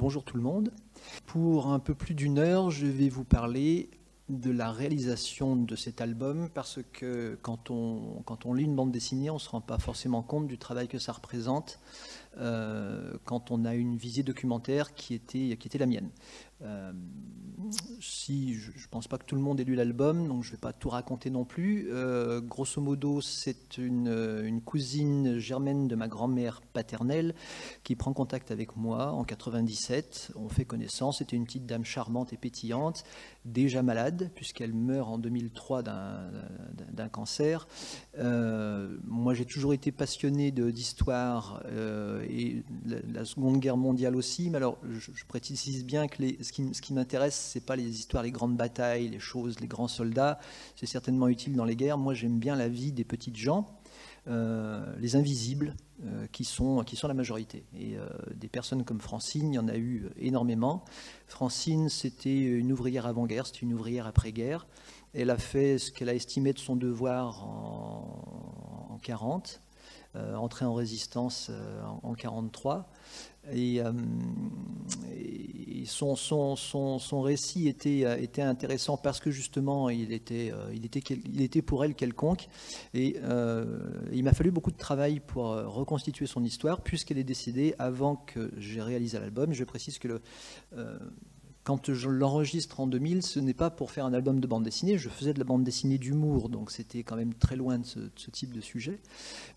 Bonjour tout le monde. Pour un peu plus d'une heure, je vais vous parler de la réalisation de cet album parce que quand on lit une bande dessinée, on ne se rend pas forcément compte du travail que ça représente quand on a une visée documentaire qui était la mienne. Si je ne pense pas que tout le monde ait lu l'album, donc je ne vais pas tout raconter non plus. Grosso modo, c'est une cousine germaine de ma grand-mère paternelle qui prend contact avec moi en 97. On fait connaissance. C'était une petite dame charmante et pétillante, déjà malade puisqu'elle meurt en 2003 d'un cancer. Moi, j'ai toujours été passionné d'histoire et la Seconde Guerre mondiale aussi. Mais alors, je précise bien que ce qui m'intéresse, c'est pas les histoires, les grandes batailles, les choses, les grands soldats. C'est certainement utile dans les guerres. Moi, j'aime bien la vie des petites gens, les invisibles, qui sont la majorité. Et des personnes comme Francine, il y en a eu énormément. Francine, c'était une ouvrière avant-guerre, c'était une ouvrière après-guerre. Elle a fait ce qu'elle a estimé de son devoir en 40, entrée en résistance en 43. Et son récit était intéressant parce que justement il était pour elle quelconque. Et il m'a fallu beaucoup de travail pour reconstituer son histoire puisqu'elle est décédée avant que j'ai réalisé l'album. Je précise que quand je l'enregistre en 2000, ce n'est pas pour faire un album de bande dessinée. Je faisais de la bande dessinée d'humour, donc c'était quand même très loin de ce type de sujet.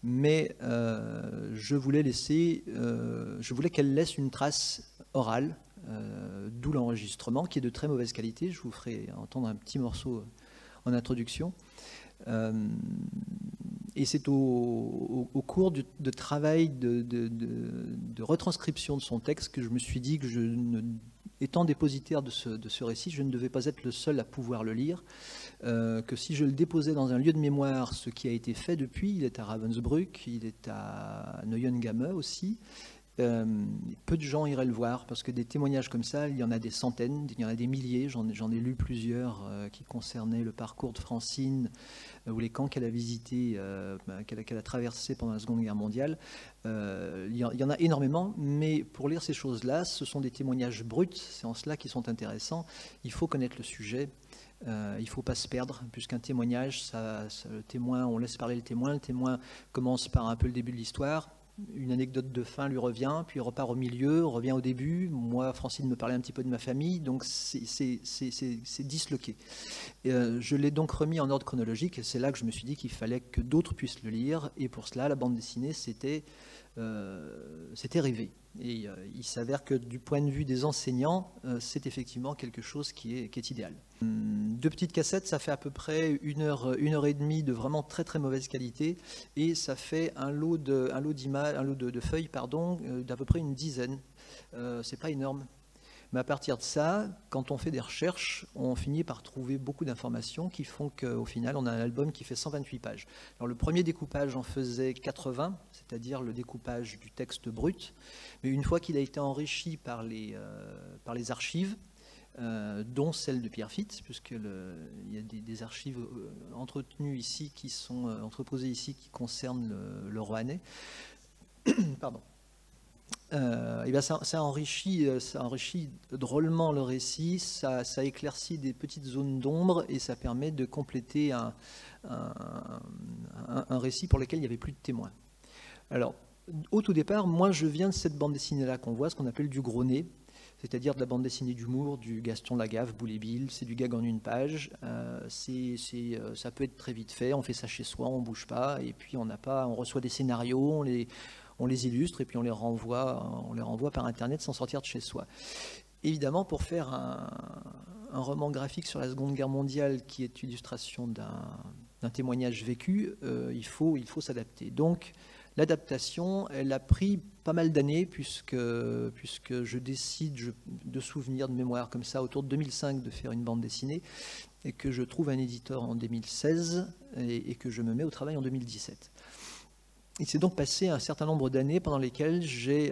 Mais je voulais qu'elle laisse une trace orale, d'où l'enregistrement, qui est de très mauvaise qualité. Je vous ferai entendre un petit morceau en introduction. Et c'est au cours de travail de retranscription de son texte que je me suis dit que étant dépositaire de ce récit, je ne devais pas être le seul à pouvoir le lire, que si je le déposais dans un lieu de mémoire, ce qui a été fait depuis, il est à Ravensbrück, il est à Neuengamme aussi, peu de gens iraient le voir, parce que des témoignages comme ça, il y en a des centaines, il y en a des milliers, j'en ai lu plusieurs qui concernaient le parcours de Francine, ou les camps qu'elle a visités, qu'elle a traversés pendant la Seconde Guerre mondiale. Il y en a énormément, mais pour lire ces choses-là, ce sont des témoignages bruts, c'est en cela qu'ils sont intéressants. Il faut connaître le sujet, il ne faut pas se perdre, puisqu'un témoignage, le témoin, on laisse parler le témoin commence par un peu le début de l'histoire, une anecdote de fin lui revient, puis il repart au milieu, revient au début. Moi, Francine me parlait un petit peu de ma famille, donc c'est disloqué. Je l'ai donc remis en ordre chronologique, et c'est là que je me suis dit qu'il fallait que d'autres puissent le lire, et pour cela, la bande dessinée, c'était rêvé. Et il s'avère que du point de vue des enseignants, c'est effectivement quelque chose qui est idéal. 2 petites cassettes, ça fait à peu près une heure et demie de vraiment très très mauvaise qualité, et ça fait un lot de feuilles, d'à peu près une dizaine. C'est pas énorme. Mais à partir de ça, quand on fait des recherches, on finit par trouver beaucoup d'informations qui font qu'au final, on a un album qui fait 128 pages. Alors le premier découpage en faisait 80, c'est-à-dire le découpage du texte brut. Mais une fois qu'il a été enrichi par les archives, dont celle de Pierre Fitz, puisqu'il y a des archives entretenues ici, qui sont entreposées ici, qui concernent le Roannais. Pardon. Et bien ça enrichit drôlement le récit, ça éclaircit des petites zones d'ombre et ça permet de compléter un récit pour lequel il n'y avait plus de témoins. Alors, au tout départ, moi je viens de cette bande dessinée-là qu'on voit, ce qu'on appelle du gros nez, c'est-à-dire de la bande dessinée d'humour, du Gaston Lagaffe, Boule et Bill, c'est du gag en une page, ça peut être très vite fait, on fait ça chez soi, on ne bouge pas, et puis on reçoit des scénarios, on les illustre et puis on les renvoie par Internet sans sortir de chez soi. Évidemment, pour faire un roman graphique sur la Seconde Guerre mondiale qui est illustration d'un témoignage vécu, il faut s'adapter. Donc, l'adaptation, elle a pris pas mal d'années puisque je décide de souvenir, de mémoire comme ça, autour de 2005, de faire une bande dessinée et que je trouve un éditeur en 2016 et que je me mets au travail en 2017. Il s'est donc passé un certain nombre d'années pendant lesquelles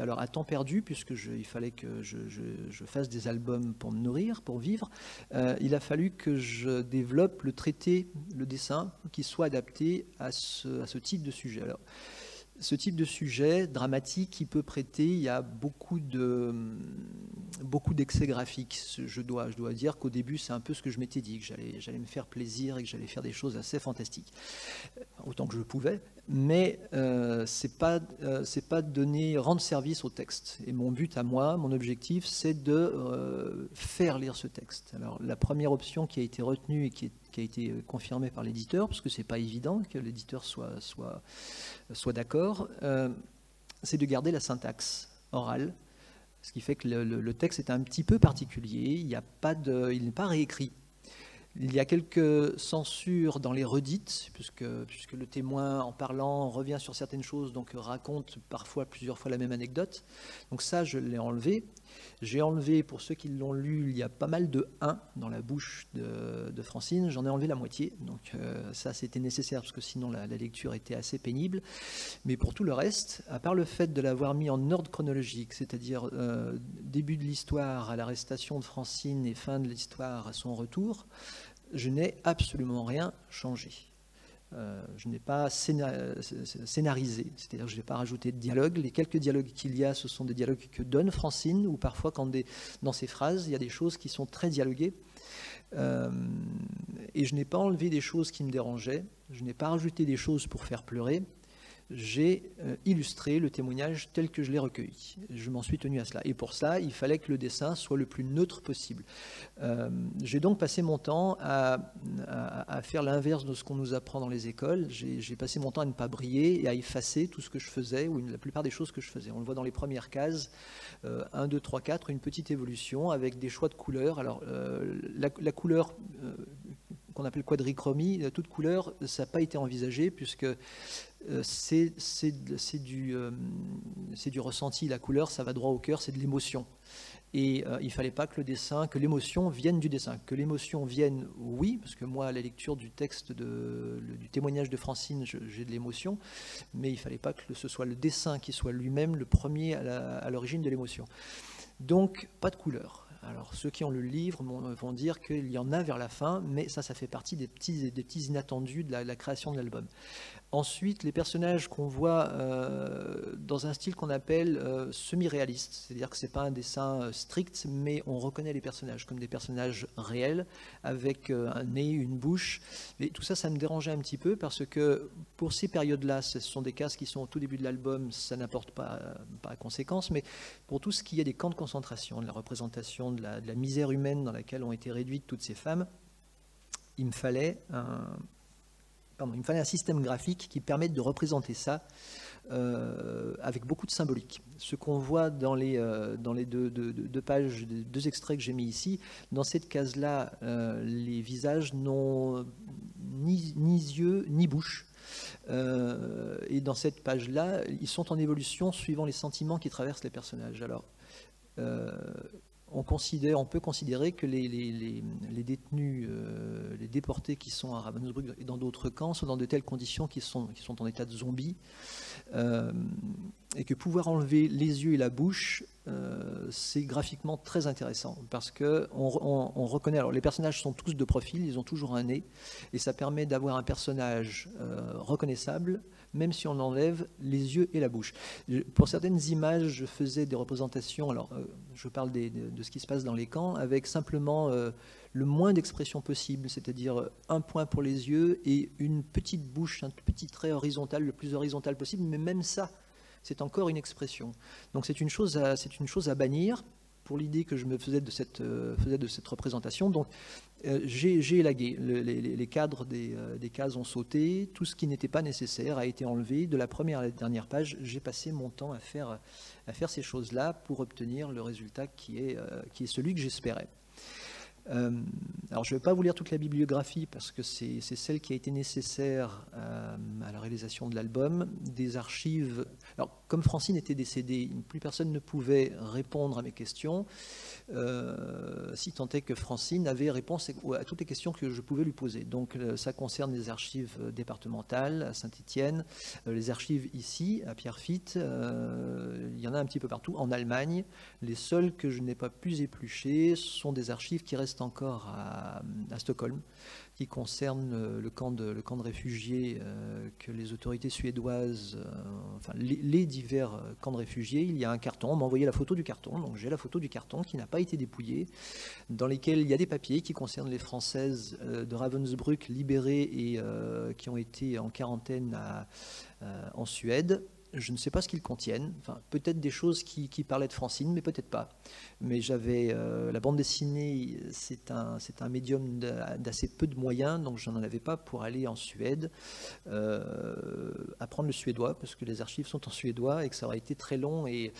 alors à temps perdu, il fallait que je fasse des albums pour me nourrir, pour vivre, il a fallu que je développe le dessin, qui soit adapté à ce type de sujet. Alors, ce type de sujet dramatique qui peut prêter, il y a beaucoup d'excès graphiques. Je dois dire qu'au début, c'est un peu ce que je m'étais dit, que j'allais me faire plaisir et que j'allais faire des choses assez fantastiques, autant que je pouvais, mais c'est pas rendre service au texte. Et mon but à moi, mon objectif, c'est de faire lire ce texte. Alors la première option qui a été retenue et qui a été confirmée par l'éditeur, parce que c'est pas évident que l'éditeur soit d'accord, c'est de garder la syntaxe orale, ce qui fait que le texte est un petit peu particulier, il n'est pas réécrit. Il y a quelques censures dans les redites, puisque le témoin, en parlant, revient sur certaines choses, donc raconte parfois plusieurs fois la même anecdote. Donc ça, je l'ai enlevé. J'ai enlevé, pour ceux qui l'ont lu, il y a pas mal de « un » dans la bouche de Francine. J'en ai enlevé la moitié, donc ça, c'était nécessaire, parce que sinon la lecture était assez pénible. Mais pour tout le reste, à part le fait de l'avoir mis en ordre chronologique, c'est-à-dire début de l'histoire à l'arrestation de Francine et fin de l'histoire à son retour, je n'ai absolument rien changé. Je n'ai pas scénarisé, c'est-à-dire que je n'ai pas rajouté de dialogue. Les quelques dialogues qu'il y a, ce sont des dialogues que donne Francine, ou parfois dans ses phrases, il y a des choses qui sont très dialoguées. Et je n'ai pas enlevé des choses qui me dérangeaient, je n'ai pas rajouté des choses pour faire pleurer. J'ai illustré le témoignage tel que je l'ai recueilli. Je m'en suis tenu à cela. Et pour ça, il fallait que le dessin soit le plus neutre possible. J'ai donc passé mon temps à faire l'inverse de ce qu'on nous apprend dans les écoles. J'ai passé mon temps à ne pas briller et à effacer tout ce que je faisais, ou la plupart des choses que je faisais. On le voit dans les premières cases, 1, 2, 3, 4, une petite évolution avec des choix de couleurs. Alors, la couleur qu'on appelle quadrichromie, toute couleur, ça n'a pas été envisagé, puisque c'est du ressenti. La couleur, ça va droit au cœur, c'est de l'émotion. Et il ne fallait pas que l'émotion vienne du dessin. Que l'émotion vienne, oui, parce que moi, à la lecture du texte, du témoignage de Francine, j'ai de l'émotion, mais il ne fallait pas que ce soit le dessin qui soit lui-même le premier à l'origine de l'émotion. Donc, pas de couleur. Alors, ceux qui ont le livre vont dire qu'il y en a vers la fin, mais ça fait partie des petits inattendus de la création de l'album. Ensuite, les personnages qu'on voit dans un style qu'on appelle semi-réaliste, c'est-à-dire que ce n'est pas un dessin strict, mais on reconnaît les personnages comme des personnages réels, avec un nez, une bouche. Mais tout ça, ça me dérangeait un petit peu, parce que pour ces périodes-là, ce sont des cases qui sont au tout début de l'album, ça n'apporte pas à conséquence, mais pour tout ce qui est des camps de concentration, de la représentation de la misère humaine dans laquelle ont été réduites toutes ces femmes, il me fallait un système graphique qui permette de représenter ça avec beaucoup de symbolique. Ce qu'on voit dans les deux pages, deux extraits que j'ai mis ici, dans cette case-là, les visages n'ont ni yeux ni bouche. Et dans cette page-là, ils sont en évolution suivant les sentiments qui traversent les personnages. Alors, on peut considérer que les détenus, les déportés qui sont à Ravensbrück et dans d'autres camps sont dans de telles conditions qu'ils sont en état de zombies, et que pouvoir enlever les yeux et la bouche, c'est graphiquement très intéressant, parce qu'on reconnaît, alors les personnages sont tous de profil, ils ont toujours un nez, et ça permet d'avoir un personnage reconnaissable, même si on enlève les yeux et la bouche. Pour certaines images, je faisais des représentations, alors je parle de ce qui se passe dans les camps, avec simplement le moins d'expression possible, c'est-à-dire un point pour les yeux et une petite bouche, un petit trait horizontal, le plus horizontal possible, mais même ça, c'est encore une expression. Donc c'est une chose à bannir, pour l'idée que je me faisais de cette représentation. Donc j'ai élagué, les cadres des cases ont sauté, tout ce qui n'était pas nécessaire a été enlevé. De la première à la dernière page, j'ai passé mon temps à faire ces choses-là pour obtenir le résultat qui est celui que j'espérais. Alors je ne vais pas vous lire toute la bibliographie, parce que c'est celle qui a été nécessaire à la réalisation de l'album. Des archives. Alors comme Francine était décédée, plus personne ne pouvait répondre à mes questions, si tant est que Francine avait réponse à toutes les questions que je pouvais lui poser. Donc ça concerne les archives départementales à Saint-Étienne, les archives ici à Pierrefitte, il y en a un petit peu partout. En Allemagne, les seules que je n'ai pas pu éplucher sont des archives qui restent reste encore à Stockholm, qui concerne le camp de réfugiés que les autorités suédoises, enfin les divers camps de réfugiés. Il y a un carton, on m'a envoyé la photo du carton, donc j'ai la photo du carton qui n'a pas été dépouillé, dans lesquels il y a des papiers qui concernent les Françaises de Ravensbrück libérées et qui ont été en quarantaine en Suède. Je ne sais pas ce qu'ils contiennent, enfin, peut-être des choses qui parlaient de Francine, mais peut-être pas. Mais j'avais la bande dessinée, c'est un médium d'assez peu de moyens, donc je n'en avais pas pour aller en Suède, apprendre le suédois, parce que les archives sont en suédois et que ça aurait été très long et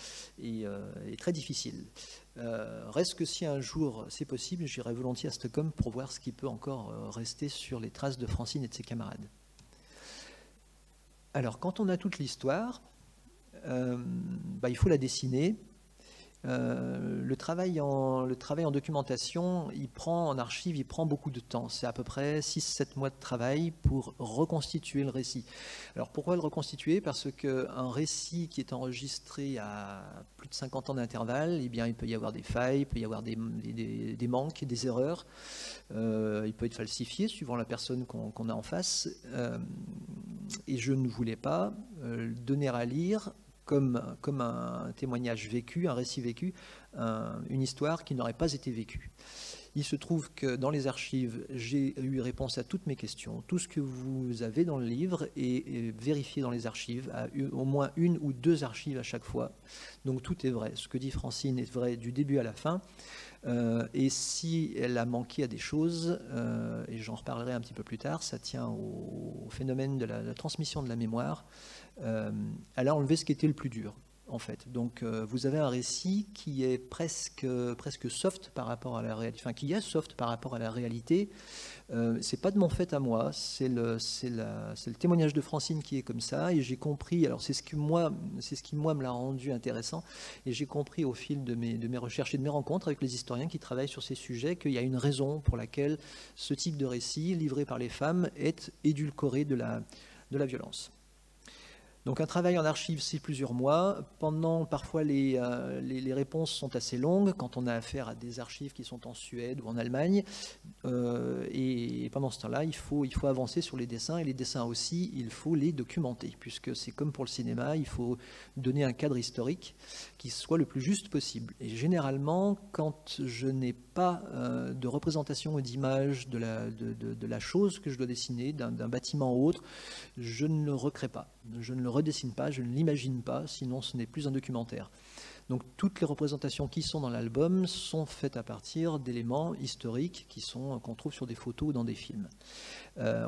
très difficile. Reste que si un jour c'est possible, j'irai volontiers à Stockholm pour voir ce qui peut encore rester sur les traces de Francine et de ses camarades. Alors, quand on a toute l'histoire, il faut la dessiner. Le travail en documentation, en archive, il prend beaucoup de temps. C'est à peu près 6-7 mois de travail pour reconstituer le récit. Alors, pourquoi le reconstituer? Parce qu'un récit qui est enregistré à plus de 50 ans d'intervalle, eh bien, il peut y avoir des failles, il peut y avoir des manques, des erreurs. Il peut être falsifié suivant la personne qu'on a en face. Et je ne voulais pas donner à lire comme un témoignage vécu, un récit vécu, une histoire qui n'aurait pas été vécue. Il se trouve que dans les archives, j'ai eu réponse à toutes mes questions. Tout ce que vous avez dans le livre est vérifié dans les archives, à au moins 1 ou 2 archives à chaque fois. Donc tout est vrai. Ce que dit Francine est vrai du début à la fin. Et si elle a manqué à des choses, et j'en reparlerai un petit peu plus tard, ça tient au phénomène de la transmission de la mémoire, elle a enlevé ce qui était le plus dur, en fait. Donc vous avez un récit qui est presque soft par rapport à la réalité, enfin qui est soft par rapport à la réalité. C'est pas de mon fait à moi, c'est le témoignage de Francine qui est comme ça, et j'ai compris, alors c'est ce qui moi me l'a rendu intéressant, et j'ai compris au fil de mes recherches et de mes rencontres avec les historiens qui travaillent sur ces sujets qu'il y a une raison pour laquelle ce type de récit livré par les femmes est édulcoré de la violence. Donc un travail en archive, c'est plusieurs mois. Parfois les réponses sont assez longues quand on a affaire à des archives qui sont en Suède ou en Allemagne. Et pendant ce temps-là, il faut avancer sur les dessins. Et les dessins aussi, il faut les documenter, puisque c'est comme pour le cinéma, il faut donner un cadre historique qui soit le plus juste possible. Et généralement, quand je n'ai pas de représentation et d'image de la chose que je dois dessiner, d'un bâtiment ou autre, je ne le recrée pas. Je ne le redessine pas, je ne l'imagine pas, sinon ce n'est plus un documentaire. Donc toutes les représentations qui sont dans l'album sont faites à partir d'éléments historiques qu'on trouve sur des photos ou dans des films.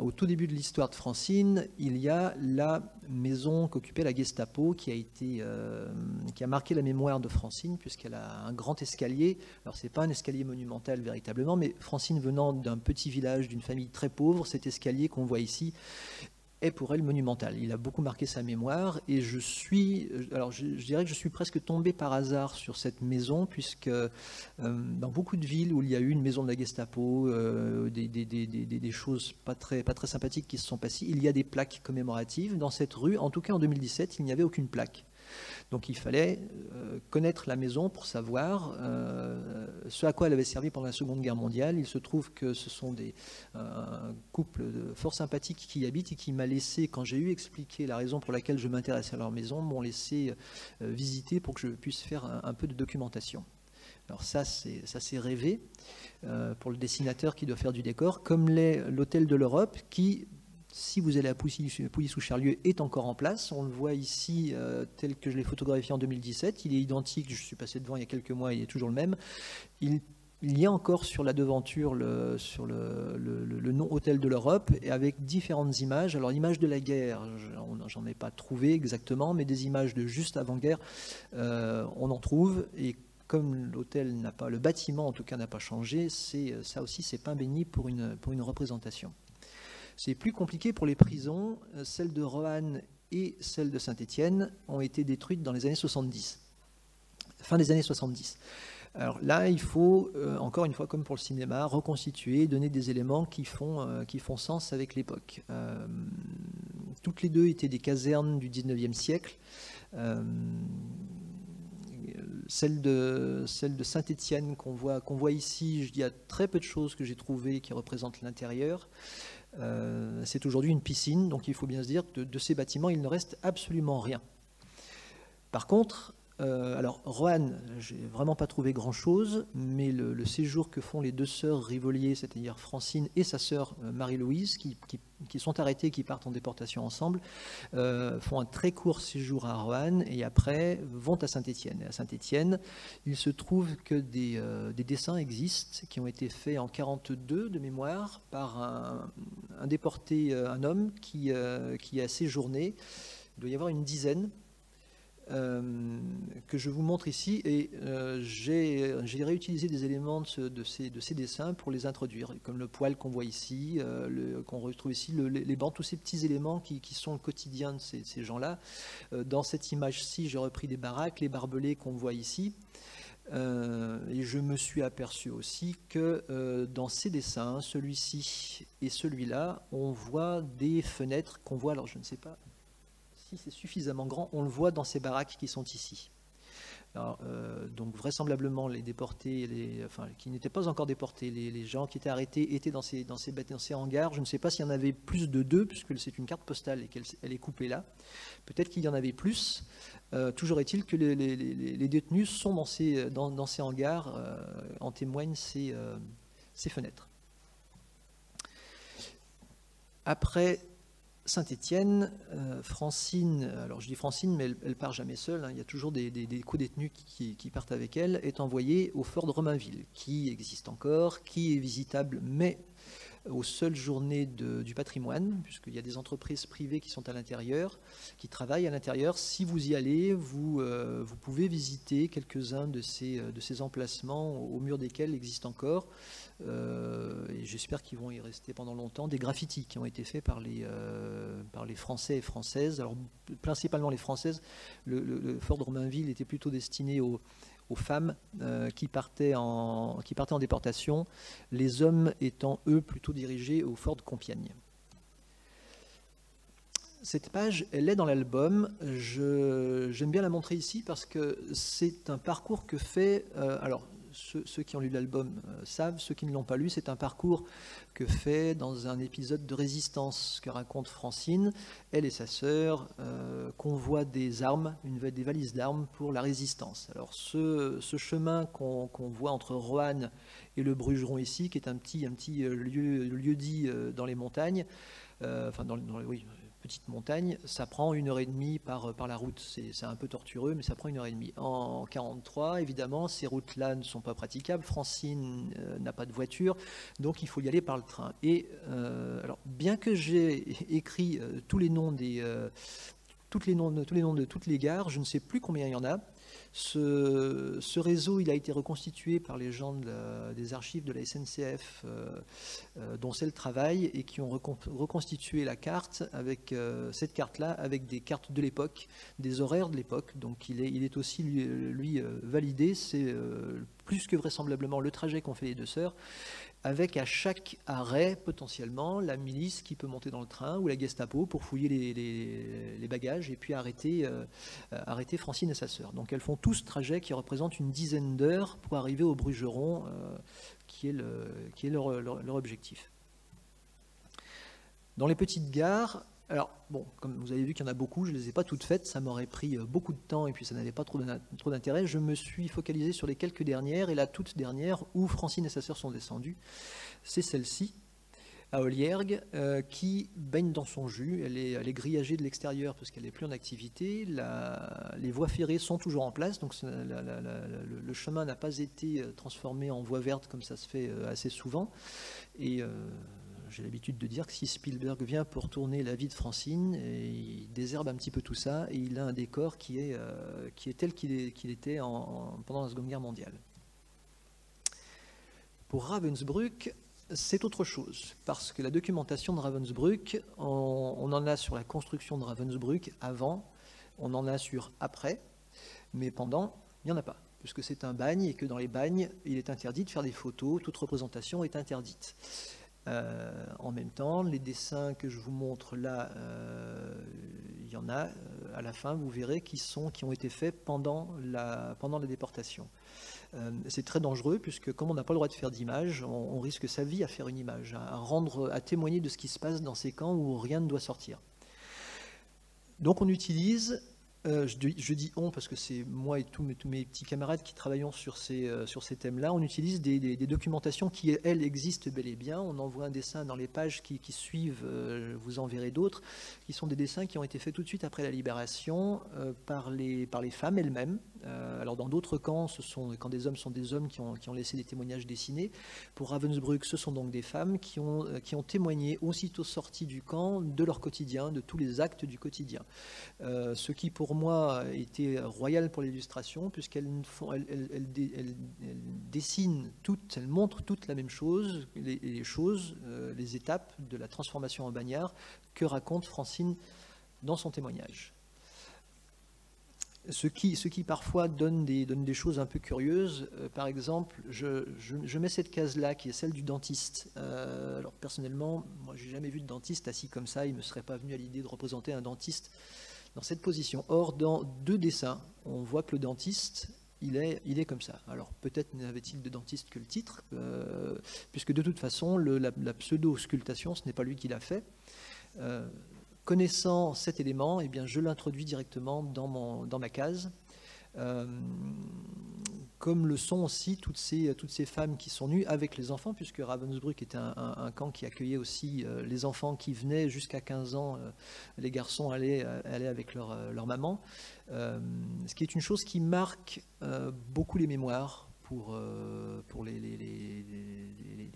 Au tout début de l'histoire de Francine, il y a la maison qu'occupait la Gestapo qui a marqué la mémoire de Francine puisqu'elle a un grand escalier. Alors c'est pas un escalier monumental véritablement, mais Francine venant d'un petit village, d'une famille très pauvre, cet escalier qu'on voit ici est pour elle monumental. Il a beaucoup marqué sa mémoire et je dirais que je suis presque tombé par hasard sur cette maison puisque dans beaucoup de villes où il y a eu une maison de la Gestapo, des choses pas très sympathiques qui se sont passées, il y a des plaques commémoratives. Dans cette rue, en tout cas en 2017, il n'y avait aucune plaque. Donc il fallait connaître la maison pour savoir ce à quoi elle avait servi pendant la Seconde Guerre mondiale. Il se trouve que ce sont un couple fort sympathiques qui y habitent et qui m'a laissé, quand j'ai eu expliqué la raison pour laquelle je m'intéressais à leur maison, m'ont laissé visiter pour que je puisse faire un peu de documentation. Alors ça c'est rêvé pour le dessinateur qui doit faire du décor, comme l'est l'Hôtel de l'Europe qui, si vous allez à Pouilly-sous-Charlieu, est encore en place. On le voit ici tel que je l'ai photographié en 2017. Il est identique, je suis passé devant il y a quelques mois, il est toujours le même. Il y a encore sur la devanture sur le nom Hôtel de l'Europe, et avec différentes images. Alors l'image de la guerre, j'en ai pas trouvé exactement, mais des images de juste avant-guerre, on en trouve. Et comme l'hôtel n'a pas, le bâtiment en tout cas n'a pas changé, ça aussi c'est pain béni pour une représentation. C'est plus compliqué pour les prisons. Celles de Roanne et celles de Saint-Étienne ont été détruites dans les années 70, fin des années 70. Alors là, il faut, encore une fois, comme pour le cinéma, reconstituer, donner des éléments qui font sens avec l'époque. Toutes les deux étaient des casernes du 19e siècle. Celle de Saint-Étienne qu'on voit ici, il y a très peu de choses que j'ai trouvées qui représentent l'intérieur. C'est aujourd'hui une piscine, donc il faut bien se dire que de ces bâtiments, il ne reste absolument rien. Par contre, alors Roanne, j'ai vraiment pas trouvé grand-chose, mais le séjour que font les deux sœurs Rivolier, c'est-à-dire Francine et sa sœur Marie-Louise, qui sont arrêtées, qui partent en déportation ensemble, font un très court séjour à Roanne et après vont à Saint-Étienne. Et à Saint-Étienne, il se trouve que des dessins existent qui ont été faits en 1942 de mémoire par un déporté, un homme qui a séjourné. Il doit y avoir une dizaine. Que je vous montre ici et j'ai réutilisé des éléments de ces dessins pour les introduire, comme le poêle qu'on voit ici, qu'on retrouve ici, les bancs, tous ces petits éléments qui sont le quotidien de ces gens-là. Dans cette image-ci, j'ai repris des baraques, les barbelés qu'on voit ici. Et je me suis aperçu aussi que dans ces dessins, celui-ci et celui-là, on voit des fenêtres qu'on voit, alors je ne sais pas si c'est suffisamment grand, on le voit dans ces baraques qui sont ici. Alors, donc vraisemblablement les déportés, enfin qui n'étaient pas encore déportés, les gens qui étaient arrêtés étaient dans ces hangars. Je ne sais pas s'il y en avait plus de 2, puisque c'est une carte postale et qu'elle est coupée là. Peut-être qu'il y en avait plus. Toujours est-il que les détenus sont dans ces hangars, en témoignent ces fenêtres. Après Saint-Étienne, Francine, alors je dis Francine, mais elle part jamais seule, hein, il y a toujours des co-détenus qui partent avec elle, est envoyée au fort de Romainville, qui existe encore, qui est visitable, mais aux seules journées du patrimoine, puisqu'il y a des entreprises privées qui sont à l'intérieur, qui travaillent à l'intérieur. Si vous y allez, vous pouvez visiter quelques-uns de ces emplacements au mur desquels existent encore, et j'espère qu'ils vont y rester pendant longtemps, des graffitis qui ont été faits par les Français et Françaises, alors principalement les Françaises. Le fort de Romainville était plutôt destiné aux femmes qui partaient en déportation, les hommes étant eux plutôt dirigés au fort de Compiègne. Cette page, elle est dans l'album. J'aime bien la montrer ici parce que c'est un parcours que fait... alors, ceux qui ont lu l'album savent, ceux qui ne l'ont pas lu, c'est un parcours que fait dans un épisode de Résistance que raconte Francine. Elle et sa sœur convoient des armes, des valises d'armes pour la Résistance. Alors ce chemin qu'on voit entre Roanne et le Brugeron ici, qui est un petit lieu-dit dans les montagnes, enfin oui, petite montagne, ça prend 1h30 par la route. C'est un peu tortueux, mais ça prend 1h30. En 1943, évidemment, ces routes-là ne sont pas praticables. Francine n'a pas de voiture, donc il faut y aller par le train. Et alors, bien que j'ai écrit tous les noms de toutes les gares, je ne sais plus combien il y en a. Ce réseau, il a été reconstitué par les gens des archives de la SNCF, dont c'est le travail, et qui ont reconstitué la carte avec cette carte-là, avec des cartes de l'époque, des horaires de l'époque. Donc il est aussi lui validé. C'est plus que vraisemblablement le trajet qu'ont fait les deux sœurs, avec à chaque arrêt potentiellement la milice qui peut monter dans le train ou la Gestapo pour fouiller les bagages et puis arrêter Francine et sa sœur. Donc elles font tout ce trajet qui représente une dizaine d'heures pour arriver au Brugeron, qui est leur objectif. Dans les petites gares, alors bon, comme vous avez vu qu'il y en a beaucoup, je ne les ai pas toutes faites, ça m'aurait pris beaucoup de temps et puis ça n'avait pas trop d'intérêt. Je me suis focalisé sur les quelques dernières, et la toute dernière où Francine et sa sœur sont descendues, c'est celle-ci, à Oliergues, qui baigne dans son jus. Elle est grillagée de l'extérieur parce qu'elle n'est plus en activité. Les voies ferrées sont toujours en place, donc le chemin n'a pas été transformé en voie verte comme ça se fait assez souvent. Et j'ai l'habitude de dire que si Spielberg vient pour tourner la vie de Francine, il désherbe un petit peu tout ça, et il a un décor qui est tel qu'il était pendant la Seconde Guerre mondiale. Pour Ravensbrück, c'est autre chose, parce que la documentation de Ravensbrück, on en a sur la construction de Ravensbrück avant, on en a sur après, mais pendant, il n'y en a pas, puisque c'est un bagne, et que dans les bagnes, il est interdit de faire des photos, toute représentation est interdite. En même temps, les dessins que je vous montre là, il y en a. à la fin, vous verrez, qui ont été faits pendant la déportation. C'est très dangereux, puisque comme on n'a pas le droit de faire d'image, on risque sa vie à faire une image, à témoigner de ce qui se passe dans ces camps où rien ne doit sortir. Donc on utilise, je dis on parce que c'est moi et tous mes petits camarades qui travaillons sur ces thèmes-là, on utilise des documentations qui, elles, existent bel et bien. On envoie un dessin dans les pages qui suivent, vous en verrez d'autres, qui sont des dessins qui ont été faits tout de suite après la libération par les femmes elles-mêmes. Alors dans d'autres camps, quand des hommes sont des hommes qui ont laissé des témoignages dessinés. Pour Ravensbrück, ce sont donc des femmes qui ont témoigné aussitôt sorties du camp de leur quotidien, de tous les actes du quotidien. Ce qui pour moi était royal pour l'illustration, puisqu'elles dessinent toutes, elles montrent toutes la même chose, les étapes de la transformation en bagnard que raconte Francine dans son témoignage. Ce qui parfois donne des choses un peu curieuses. Par exemple, je mets cette case-là, qui est celle du dentiste. Alors personnellement, moi j'ai jamais vu de dentiste assis comme ça, il ne me serait pas venu à l'idée de représenter un dentiste dans cette position. Or, dans 2 dessins, on voit que le dentiste, il est comme ça. Alors peut-être n'avait-il de dentiste que le titre, puisque de toute façon, la pseudo-sculptation, ce n'est pas lui qui l'a fait. Connaissant cet élément, eh bien, je l'introduis directement dans ma case, comme le sont aussi toutes ces femmes qui sont nues avec les enfants, puisque Ravensbrück était un camp qui accueillait aussi les enfants qui venaient jusqu'à 15 ans, les garçons allaient avec leur maman, ce qui est une chose qui marque beaucoup les mémoires pour les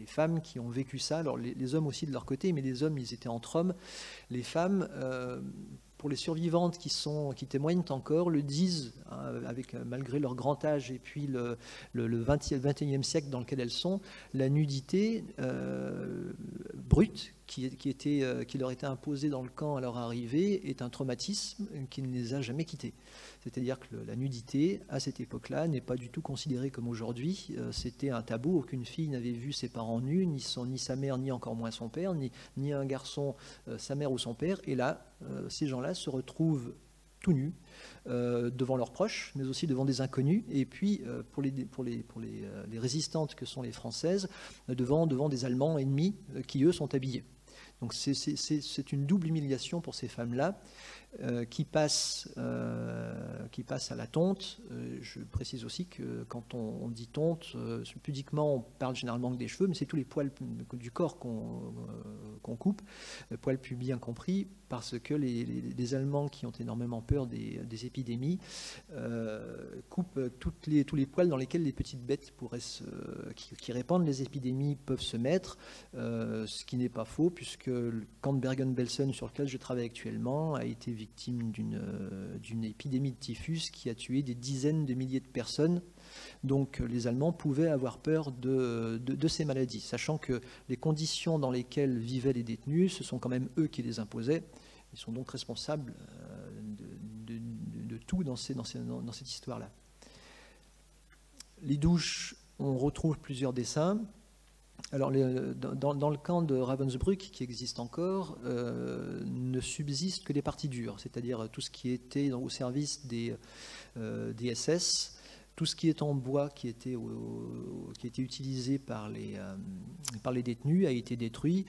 femmes qui ont vécu ça. Alors les hommes aussi de leur côté, mais les hommes, ils étaient entre hommes. Les femmes, pour les survivantes qui témoignent encore, le disent, malgré leur grand âge et puis le 21e siècle dans lequel elles sont, la nudité brute qui leur était imposée dans le camp à leur arrivée est un traumatisme qui ne les a jamais quittés. C'est-à-dire que la nudité, à cette époque-là, n'est pas du tout considérée comme aujourd'hui. C'était un tabou. Aucune fille n'avait vu ses parents nus, ni sa mère, ni encore moins son père, ni un garçon, sa mère ou son père. Et là, ces gens-là se retrouvent tout nus devant leurs proches, mais aussi devant des inconnus. Et puis, pour les résistantes que sont les Françaises, devant des Allemands ennemis qui, eux, sont habillés. Donc c'est une double humiliation pour ces femmes-là qui passent à la tonte. Je précise aussi que quand on dit tonte, pudiquement on parle généralement que des cheveux, mais c'est tous les poils du corps qu'on coupe, poils pubiens compris, parce que les Allemands qui ont énormément peur des épidémies coupent tous les poils dans lesquels les petites bêtes qui répandent les épidémies peuvent se mettre, ce qui n'est pas faux, puisque le camp de Bergen-Belsen sur lequel je travaille actuellement a été victime d'une épidémie de typhus qui a tué des dizaines de milliers de personnes. Donc les Allemands pouvaient avoir peur de ces maladies, sachant que les conditions dans lesquelles vivaient les détenus, ce sont quand même eux qui les imposaient. Ils sont donc responsables de tout dans cette histoire-là. Les douches, on retrouve plusieurs dessins. Alors, dans le camp de Ravensbrück, qui existe encore, ne subsistent que des parties dures, c'est-à-dire tout ce qui était au service des SS, tout ce qui est en bois qui était utilisé par les détenus a été détruit,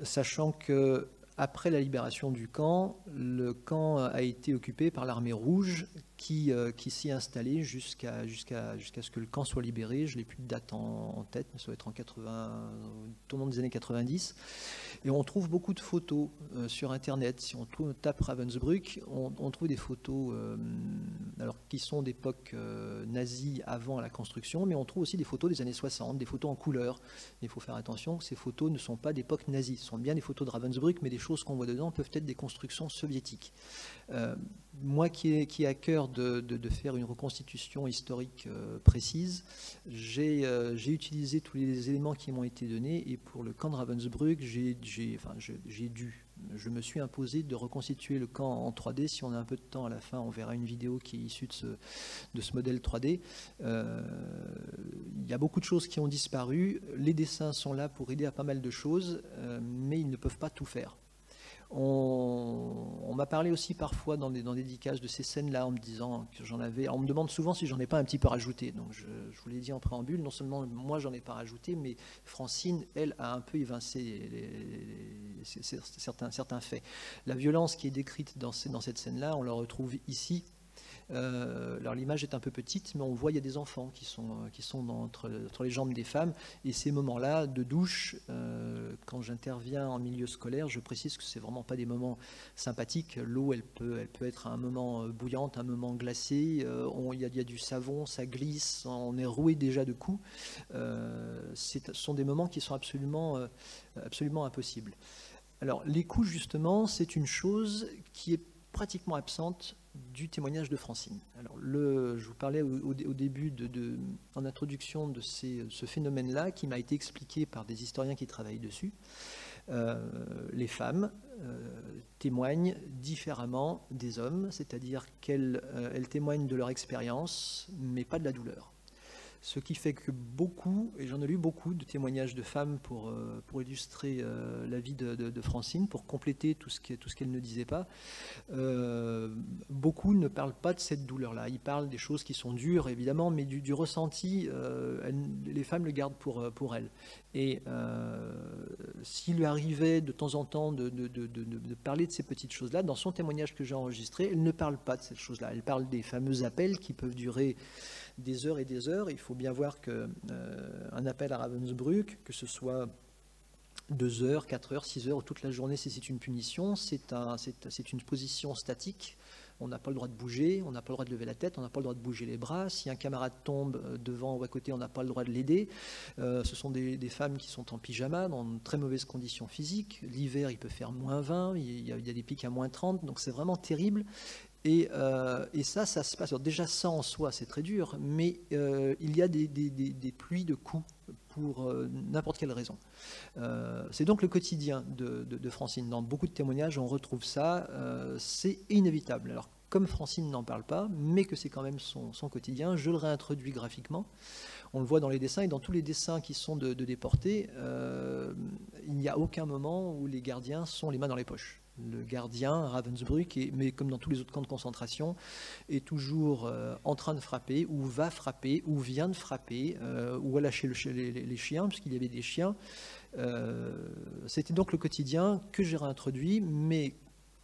sachant que après la libération du camp, le camp a été occupé par l'armée rouge qui s'y est installée jusqu'à ce que le camp soit libéré. Je n'ai plus de date en tête, mais ça doit être tournant des années 90. Et on trouve beaucoup de photos sur Internet. Si on tape Ravensbrück, on trouve des photos qui sont d'époque nazie avant la construction, mais on trouve aussi des photos des années 60, des photos en couleur. Il faut faire attention, ces photos ne sont pas d'époque nazie. Ce sont bien des photos de Ravensbrück, mais les choses qu'on voit dedans peuvent être des constructions soviétiques. Moi qui ai à cœur de faire une reconstitution historique précise, j'ai utilisé tous les éléments qui m'ont été donnés, et pour le camp de Ravensbrück, je me suis imposé de reconstituer le camp en 3D. Si on a un peu de temps à la fin, on verra une vidéo qui est issue de ce modèle 3D. Il y a beaucoup de choses qui ont disparu. Les dessins sont là pour aider à pas mal de choses, mais ils ne peuvent pas tout faire. On m'a parlé aussi parfois dans des dédicaces de ces scènes-là en me disant que j'en avais. On me demande souvent si j'en ai pas un petit peu rajouté. Donc je vous l'ai dit en préambule, non seulement moi j'en ai pas rajouté, mais Francine, elle, a un peu évincé certains faits. La violence qui est décrite dans cette scène-là, on la retrouve ici. Alors l'image est un peu petite, mais on voit il y a des enfants qui sont entre les jambes des femmes. Et ces moments-là de douche, quand j'interviens en milieu scolaire, je précise que c'est vraiment pas des moments sympathiques. L'eau, elle peut être à un moment bouillante, un moment glacé. Il y a du savon, ça glisse, on est roué déjà de coups. Ce sont des moments qui sont absolument impossibles. Alors les coups, justement, c'est une chose qui est pratiquement absente du témoignage de Francine. Alors je vous parlais au début, en introduction de ce phénomène-là, qui m'a été expliqué par des historiens qui travaillent dessus. Les femmes témoignent différemment des hommes, c'est-à-dire qu'elles témoignent de leur expérience, mais pas de la douleur. Ce qui fait que beaucoup, et j'en ai lu beaucoup de témoignages de femmes pour illustrer la vie de Francine, pour compléter tout ce qu'elle ne disait pas, beaucoup ne parlent pas de cette douleur-là. Ils parlent des choses qui sont dures, évidemment, mais du ressenti, les femmes le gardent pour elles. Et s'il lui arrivait de temps en temps de parler de ces petites choses-là, dans son témoignage que j'ai enregistré, elle ne parle pas de ces choses-là. Elle parle des fameux appels qui peuvent durer des heures et des heures. Il faut bien voir qu'un appel à Ravensbrück, que ce soit 2 heures, 4 heures, 6 heures, ou toute la journée, si c'est une punition, c'est une position statique. On n'a pas le droit de bouger, on n'a pas le droit de lever la tête, on n'a pas le droit de bouger les bras. Si un camarade tombe devant ou à côté, on n'a pas le droit de l'aider. Ce sont des femmes qui sont en pyjama, dans de très mauvaises conditions physiques. L'hiver, il peut faire -20, il y a des pics à -30, donc c'est vraiment terrible. Et ça se passe. Alors déjà, ça en soi, c'est très dur, mais il y a des pluies de coups pour n'importe quelle raison. C'est donc le quotidien de Francine. Dans beaucoup de témoignages, on retrouve ça. C'est inévitable. Alors, comme Francine n'en parle pas, mais que c'est quand même son quotidien, je le réintroduis graphiquement. On le voit dans les dessins, et dans tous les dessins qui sont de déportés, il n'y a aucun moment où les gardiens sont les mains dans les poches. Le gardien, Ravensbrück, mais comme dans tous les autres camps de concentration, est toujours en train de frapper, ou va frapper, ou vient de frapper, ou a lâché les chiens, puisqu'il y avait des chiens. C'était donc le quotidien que j'ai réintroduit, mais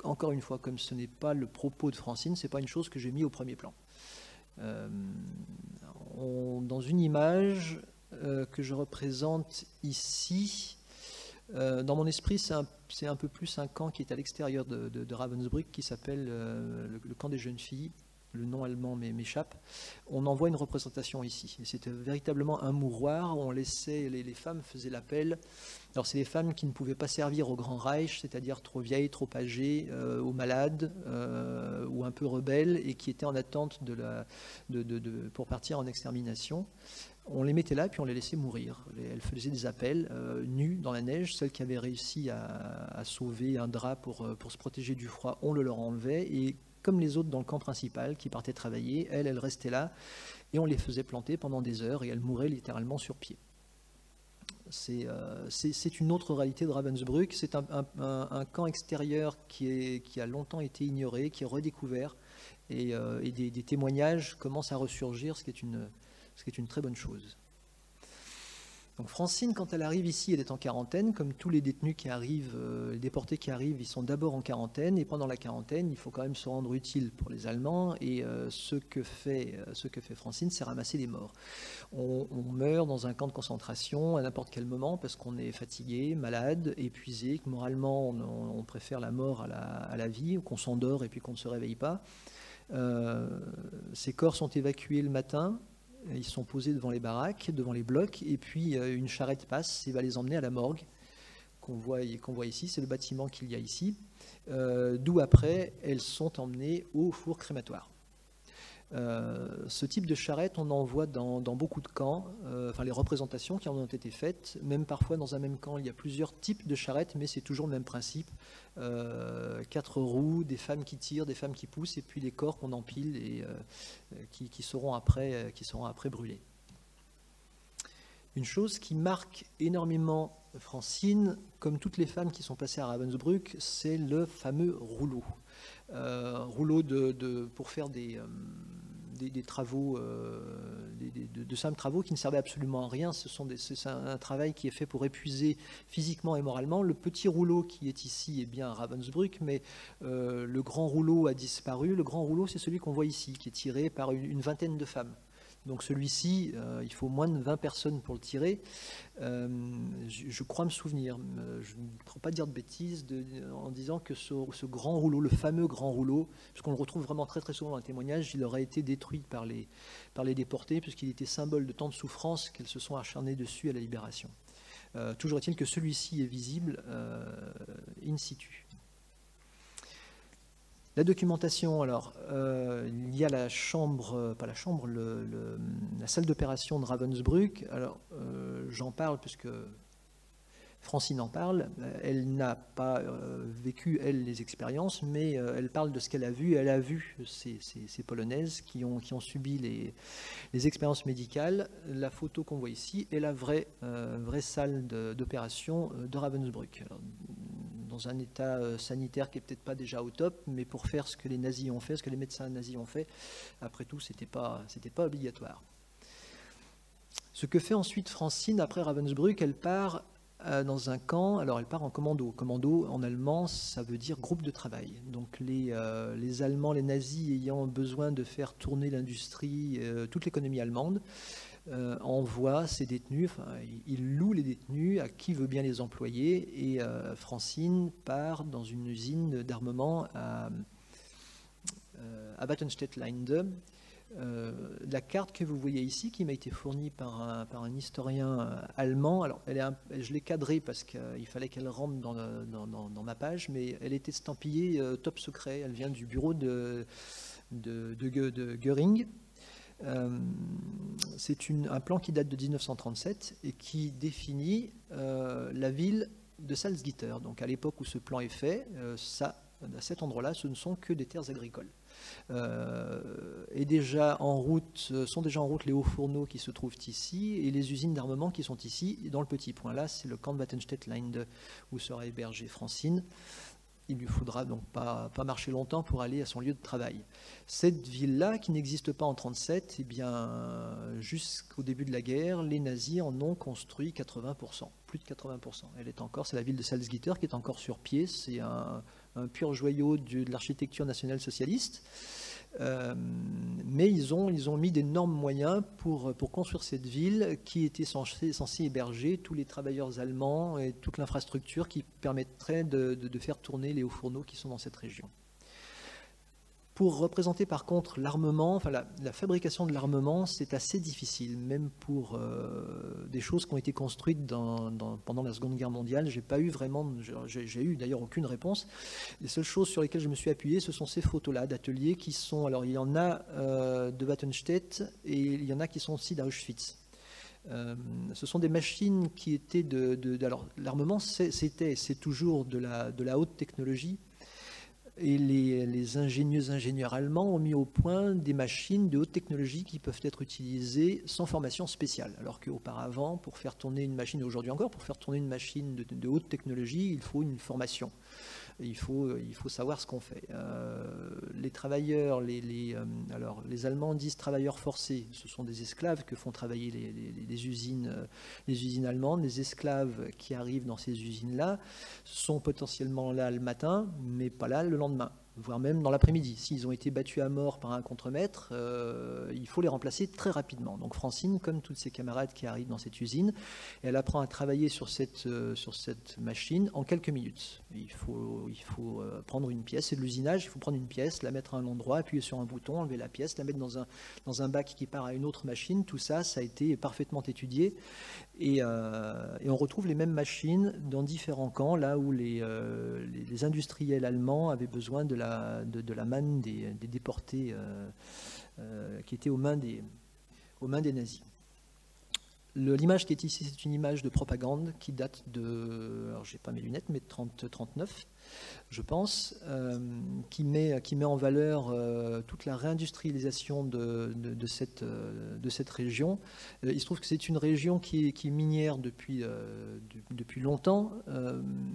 encore une fois, comme ce n'est pas le propos de Francine, ce n'est pas une chose que j'ai mis au premier plan. Dans une image que je représente ici, dans mon esprit, c'est un peu plus un camp qui est à l'extérieur de Ravensbrück, qui s'appelle le camp des jeunes filles. Le nom allemand m'échappe. On en voit une représentation ici. C'était véritablement un mouroir où on laissait, les femmes faisaient l'appel. Alors c'est les femmes qui ne pouvaient pas servir au Grand Reich, c'est-à-dire trop vieilles, trop âgées, aux malades ou un peu rebelles, et qui étaient en attente pour partir en extermination. On les mettait là, puis on les laissait mourir. Elles faisaient des appels nues dans la neige. Celles qui avaient réussi à sauver un drap pour se protéger du froid, on le leur enlevait. Et comme les autres dans le camp principal qui partaient travailler, elles restaient là et on les faisait planter pendant des heures et elles mouraient littéralement sur pied. C'est une autre réalité de Ravensbrück. C'est un camp extérieur qui a longtemps été ignoré, qui est redécouvert, et des témoignages commencent à ressurgir, ce qui est une très bonne chose. Donc Francine, quand elle arrive ici, elle est en quarantaine. Comme tous les détenus qui arrivent, les déportés qui arrivent, ils sont d'abord en quarantaine. Et pendant la quarantaine, il faut quand même se rendre utile pour les Allemands. Et ce que fait Francine, c'est ramasser les morts. On meurt dans un camp de concentration à n'importe quel moment parce qu'on est fatigué, malade, épuisé, que moralement on préfère la mort à la vie, ou qu'on s'endort et puis qu'on ne se réveille pas. Ces corps sont évacués le matin. Ils sont posés devant les baraques, devant les blocs, et puis une charrette passe et va les emmener à la morgue qu'on voit ici. C'est le bâtiment qu'il y a ici, d'où après elles sont emmenées au four crématoire. Ce type de charrette, on en voit dans beaucoup de camps, les représentations qui en ont été faites, même parfois dans un même camp, il y a plusieurs types de charrettes, mais c'est toujours le même principe. 4 roues, des femmes qui tirent, des femmes qui poussent, et puis les corps qu'on empile et qui seront après brûlés. Une chose qui marque énormément Francine, comme toutes les femmes qui sont passées à Ravensbrück, c'est le fameux rouleau. Rouleau pour faire des travaux, de simples travaux qui ne servaient absolument à rien. C'est un travail qui est fait pour épuiser physiquement et moralement. Le petit rouleau qui est ici est bien à Ravensbrück, mais le grand rouleau a disparu. Le grand rouleau, c'est celui qu'on voit ici, qui est tiré par une vingtaine de femmes. Donc celui-ci, il faut moins de 20 personnes pour le tirer. Je crois me souvenir, je ne peux pas dire de bêtises en disant que ce grand rouleau, le fameux grand rouleau, puisqu'on le retrouve vraiment très très souvent dans les témoignages, il aurait été détruit par les déportés, puisqu'il était symbole de tant de souffrances qu'elles se sont acharnées dessus à la libération. Toujours est-il que celui-ci est visible in situ. La documentation, alors, il y a la chambre, pas la chambre, la salle d'opération de Ravensbrück. Alors, j'en parle puisque Francine en parle. Elle n'a pas vécu, elle, les expériences, mais elle parle de ce qu'elle a vu. Elle a vu ces Polonaises qui ont subi les expériences médicales. La photo qu'on voit ici est la vraie salle d'opération de Ravensbrück. Alors, dans un état sanitaire qui n'est peut-être pas déjà au top, mais pour faire ce que les nazis ont fait, ce que les médecins nazis ont fait, après tout, c'était pas obligatoire. Ce que fait ensuite Francine, après Ravensbrück, elle part dans un camp, alors elle part en commando. Commando, en allemand, ça veut dire groupe de travail. Donc les Allemands, les nazis ayant besoin de faire tourner l'industrie, toute l'économie allemande, envoie ces détenus, il loue les détenus à qui veut bien les employer, et Francine part dans une usine d'armement à Wattenstedt-Linde. La carte que vous voyez ici, qui m'a été fournie par un historien allemand, alors je l'ai cadrée parce qu'il fallait qu'elle rentre dans ma page, mais elle est estampillée top secret, elle vient du bureau de Göring. C'est un plan qui date de 1937 et qui définit la ville de Salzgitter. Donc à l'époque où ce plan est fait, à cet endroit-là, ce ne sont que des terres agricoles. Sont déjà en route les hauts fourneaux qui se trouvent ici et les usines d'armement qui sont ici. Et dans le petit point là, c'est le camp de Wattenstedt-Linde où sera hébergée Francine. Il lui faudra donc pas marcher longtemps pour aller à son lieu de travail. Cette ville-là, qui n'existe pas en 1937, eh bien, jusqu'au début de la guerre, les nazis en ont construit 80%, plus de 80%. C'est la ville de Salzgitter qui est encore sur pied. C'est un pur joyau de l'architecture nationale socialiste. Mais ils ont mis d'énormes moyens pour construire cette ville qui était censée héberger tous les travailleurs allemands et toute l'infrastructure qui permettrait de faire tourner les hauts fourneaux qui sont dans cette région. Pour représenter par contre l'armement, la fabrication de l'armement, c'est assez difficile, même pour des choses qui ont été construites pendant la Seconde Guerre mondiale. J'ai eu d'ailleurs aucune réponse. Les seules choses sur lesquelles je me suis appuyé, ce sont ces photos-là d'ateliers qui sont, alors il y en a de Wattenstedt et il y en a qui sont aussi d'Auschwitz. Ce sont des machines qui étaient alors l'armement, c'est toujours de la haute technologie. Et les ingénieurs allemands ont mis au point des machines de haute technologie qui peuvent être utilisées sans formation spéciale. Alors qu'auparavant, pour faire tourner une machine, aujourd'hui encore, pour faire tourner une machine de haute technologie, il faut une formation. Il faut savoir ce qu'on fait. Les travailleurs, alors les Allemands disent travailleurs forcés. Ce sont des esclaves que font travailler les usines allemandes. Les esclaves qui arrivent dans ces usines-là sont potentiellement là le matin, mais pas là le lendemain, voire même dans l'après-midi. S'ils ont été battus à mort par un contremaître, il faut les remplacer très rapidement. Donc Francine, comme toutes ses camarades qui arrivent dans cette usine, elle apprend à travailler sur cette machine en quelques minutes. Il faut prendre une pièce, c'est de l'usinage, il faut prendre une pièce, la mettre à un endroit, appuyer sur un bouton, enlever la pièce, la mettre dans un bac qui part à une autre machine. Tout ça, ça a été parfaitement étudié. Et on retrouve les mêmes machines dans différents camps, là où les industriels allemands avaient besoin de la manne des déportés qui étaient aux mains des nazis. L'image qui est ici, c'est une image de propagande qui date de, alors j'ai pas mes lunettes, mais 39, je pense, qui met en valeur toute la réindustrialisation de cette région. Il se trouve que c'est une région qui est minière depuis longtemps,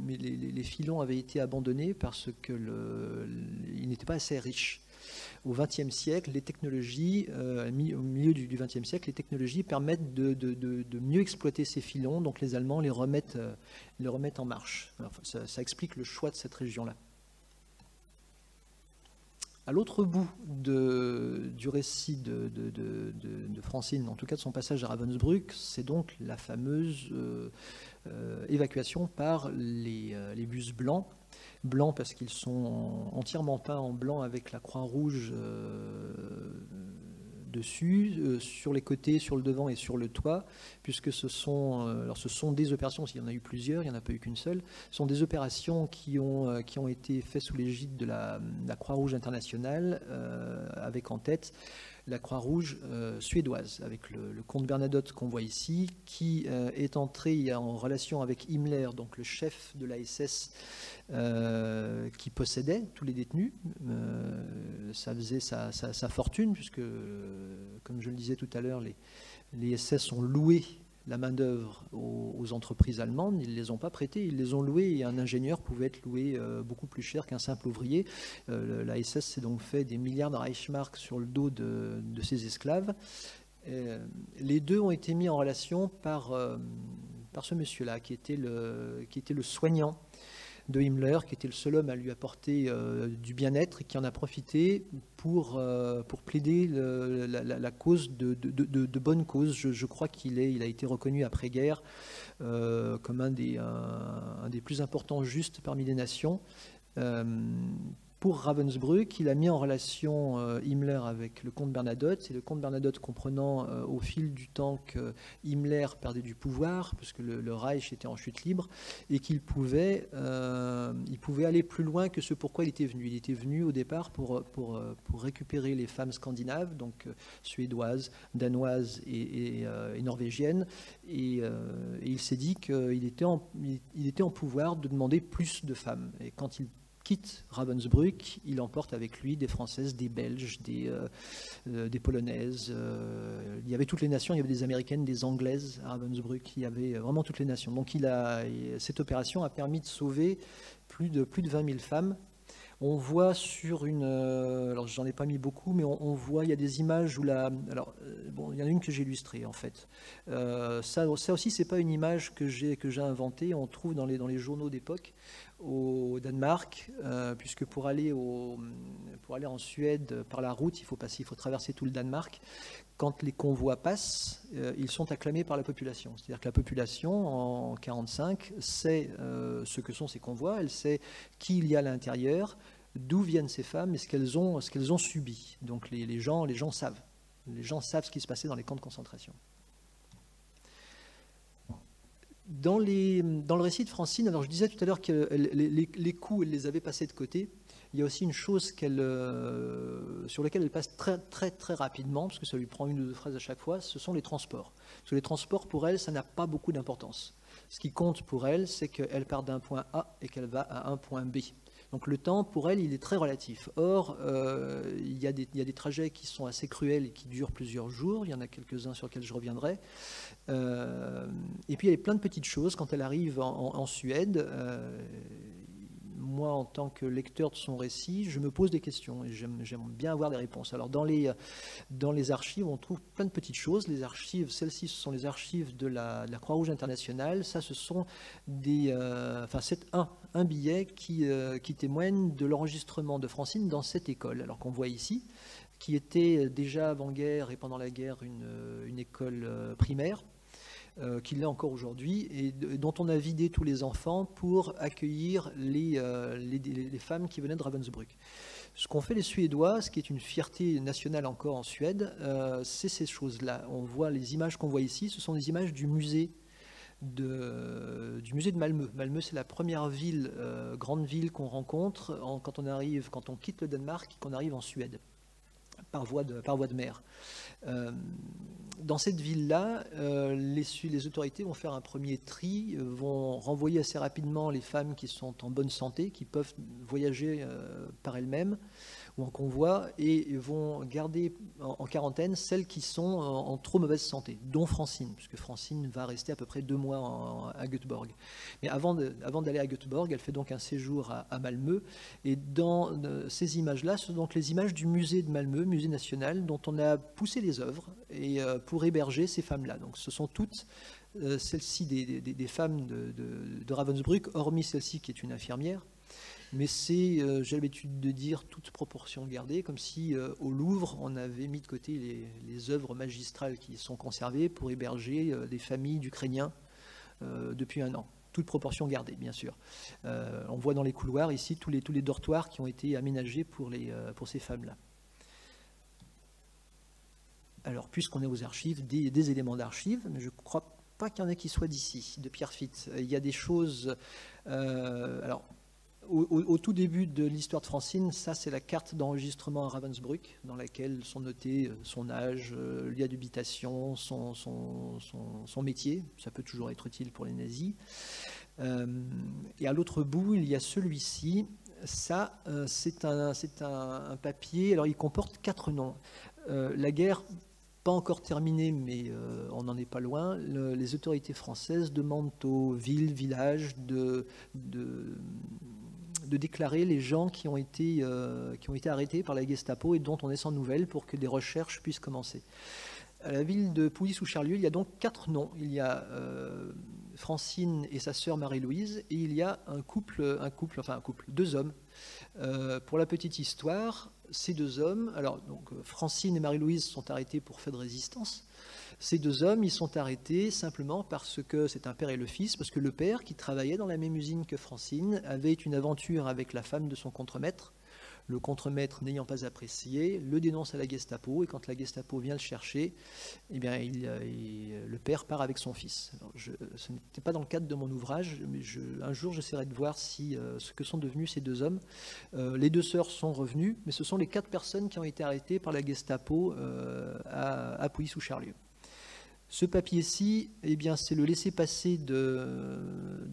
mais les filons avaient été abandonnés parce qu'ils n'étaient pas assez riches. Au XXe siècle, les technologies, au milieu du XXe siècle, les technologies permettent de mieux exploiter ces filons, donc les Allemands les remettent en marche. Alors, ça explique le choix de cette région-là. À l'autre bout du récit de Francine, en tout cas de son passage à Ravensbrück, c'est donc la fameuse évacuation par les bus blancs. Blancs parce qu'ils sont entièrement peints en blanc avec la croix rouge dessus, sur les côtés, sur le devant et sur le toit, puisque ce sont des opérations, s'il y en a eu plusieurs, il n'y en a pas eu qu'une seule, ce sont des opérations qui ont été faites sous l'égide de la Croix-Rouge internationale, avec en tête la Croix-Rouge suédoise, avec le comte Bernadotte qu'on voit ici, qui est entré en relation avec Himmler, donc le chef de la SS, qui possédait tous les détenus. Ça faisait sa fortune, puisque, comme je le disais tout à l'heure, les SS ont loué la main-d'œuvre aux entreprises allemandes. Ils ne les ont pas prêtés, ils les ont loués, et un ingénieur pouvait être loué beaucoup plus cher qu'un simple ouvrier. La SS s'est donc fait des milliards de Reichsmark sur le dos de ses esclaves. Les deux ont été mis en relation par ce monsieur-là, qui était le soignant de Himmler, qui était le seul homme à lui apporter du bien-être et qui en a profité pour plaider la cause de bonnes causes. Je crois qu'il a été reconnu après-guerre comme un des plus importants justes parmi les nations. Pour Ravensbrück, il a mis en relation Himmler avec le comte Bernadotte, et le comte Bernadotte comprenant au fil du temps que Himmler perdait du pouvoir, puisque le Reich était en chute libre, et qu'il pouvait aller plus loin que ce pourquoi il était venu. Il était venu au départ pour récupérer les femmes scandinaves, donc suédoises, danoises et norvégiennes, et il s'est dit qu'il était en pouvoir de demander plus de femmes. Et quand il quitte Ravensbrück, il emporte avec lui des Françaises, des Belges, des Polonaises. Il y avait toutes les nations, il y avait des Américaines, des Anglaises à Ravensbrück, il y avait vraiment toutes les nations. Donc cette opération a permis de sauver plus de 20 000 femmes. On voit sur une... alors j'en ai pas mis beaucoup, mais on voit, il y a des images où alors, bon, il y en a une que j'ai illustrée en fait. Ça aussi, c'est pas une image que j'ai inventée, on trouve dans les journaux d'époque au Danemark, puisque pour aller en Suède par la route, il faut traverser tout le Danemark. Quand les convois passent, ils sont acclamés par la population. C'est-à-dire que la population, en 1945, sait ce que sont ces convois, elle sait qui il y a à l'intérieur, d'où viennent ces femmes et ce qu'elles ont subi. Donc les gens savent. Les gens savent ce qui se passait dans les camps de concentration. Dans le récit de Francine, alors je disais tout à l'heure que les coups, elle les avait passés de côté. Il y a aussi une chose sur laquelle elle passe très, très, très rapidement, parce que ça lui prend une ou deux phrases à chaque fois, ce sont les transports. Parce que les transports, pour elle, ça n'a pas beaucoup d'importance. Ce qui compte pour elle, c'est qu'elle part d'un point A et qu'elle va à un point B. Donc le temps, pour elle, il est très relatif. Or, il y a des trajets qui sont assez cruels et qui durent plusieurs jours. Il y en a quelques-uns sur lesquels je reviendrai. Et puis, il y a plein de petites choses. Quand elle arrive en Suède, moi, en tant que lecteur de son récit, je me pose des questions et j'aime bien avoir des réponses. Alors, dans les archives, on trouve plein de petites choses. Les archives, celles-ci, ce sont les archives de la Croix-Rouge internationale. Ça, ce sont c'est un billet qui témoigne de l'enregistrement de Francine dans cette école, alors qu'on voit ici, qui était déjà avant-guerre et pendant la guerre une école primaire, qui l'est encore aujourd'hui, et dont on a vidé tous les enfants pour accueillir les femmes qui venaient de Ravensbrück. Ce qu'ont fait les Suédois, ce qui est une fierté nationale encore en Suède, c'est ces choses-là. On voit les images qu'on voit ici, ce sont des images du musée de Malmö. Malmö, c'est la première ville, grande ville qu'on rencontre quand on quitte le Danemark et qu'on arrive en Suède. par voie de mer. Dans cette ville-là, les autorités vont faire un premier tri, vont renvoyer assez rapidement les femmes qui sont en bonne santé, qui peuvent voyager par elles-mêmes ou en convoi, et vont garder en quarantaine celles qui sont en trop mauvaise santé, dont Francine, puisque Francine va rester à peu près 2 mois à Göteborg. Mais avant d'aller à Göteborg, elle fait donc un séjour à Malmö, et dans ces images-là, ce sont donc les images du musée de Malmö, musée national, dont on a poussé les œuvres et pour héberger ces femmes-là. Donc ce sont toutes celles-ci des femmes de Ravensbrück, hormis celle-ci qui est une infirmière. Mais c'est, j'ai l'habitude de dire, toute proportion gardée, comme si au Louvre, on avait mis de côté les œuvres magistrales qui sont conservées pour héberger des familles d'Ukrainiens depuis 1 an. Toute proportion gardée, bien sûr. On voit dans les couloirs ici tous les dortoirs qui ont été aménagés pour ces femmes-là. Alors, puisqu'on est aux archives, des éléments d'archives, mais je ne crois pas qu'il y en ait qui soient d'ici, de Pierrefitte. Il y a des choses... alors, au tout début de l'histoire de Francine, ça c'est la carte d'enregistrement à Ravensbrück, dans laquelle sont notés son âge, lieu d'habitation, son métier. Ça peut toujours être utile pour les nazis. Et à l'autre bout, il y a celui-ci. Ça, c'est un papier. Alors, il comporte 4 noms. La guerre, pas encore terminée, mais on n'en est pas loin. Les autorités françaises demandent aux villes, villages de déclarer les gens qui ont été arrêtés par la Gestapo et dont on est sans nouvelles pour que des recherches puissent commencer. À la ville de Pouilly-sous-Charlieu, il y a donc 4 noms. Il y a Francine et sa sœur Marie-Louise, et il y a un couple, 2 hommes. Pour la petite histoire, ces 2 hommes, alors donc Francine et Marie-Louise sont arrêtés pour fait de résistance. Ces 2 hommes, ils sont arrêtés simplement parce que c'est un père et le fils, parce que le père, qui travaillait dans la même usine que Francine, avait une aventure avec la femme de son contremaître. Le contremaître, n'ayant pas apprécié, le dénonce à la Gestapo, et quand la Gestapo vient le chercher, eh bien, le père part avec son fils. Alors, ce n'était pas dans le cadre de mon ouvrage, mais un jour j'essaierai de voir ce que sont devenus ces 2 hommes. Les 2 sœurs sont revenues, mais ce sont les 4 personnes qui ont été arrêtées par la Gestapo à Pouilly-sous-Charlieu. Ce papier-ci, eh bien, c'est le laissez-passer de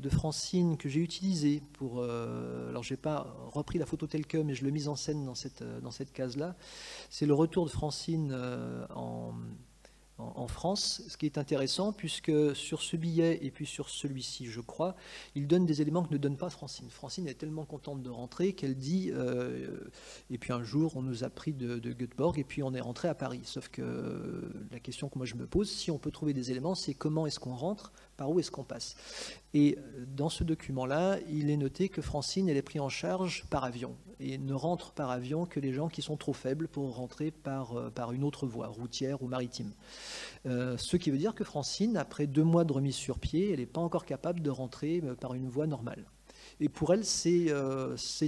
Francine que j'ai utilisé pour... alors, je n'ai pas repris la photo telle que, mais je l'ai mise en scène dans cette case-là. C'est le retour de Francine en France, ce qui est intéressant, puisque sur ce billet et puis sur celui-ci, je crois, il donne des éléments que ne donne pas Francine. Francine est tellement contente de rentrer qu'elle dit et puis un jour, on nous a pris de Göteborg et puis on est rentré à Paris. Sauf que la question que moi je me pose, si on peut trouver des éléments, c'est comment est-ce qu'on rentre, par où est-ce qu'on passe. Et dans ce document-là, il est noté que Francine, elle est prise en charge par avion et ne rentre par avion que les gens qui sont trop faibles pour rentrer par une autre voie, routière ou maritime. Ce qui veut dire que Francine, après 2 mois de remise sur pied, elle n'est pas encore capable de rentrer par une voie normale. Et pour elle, c'est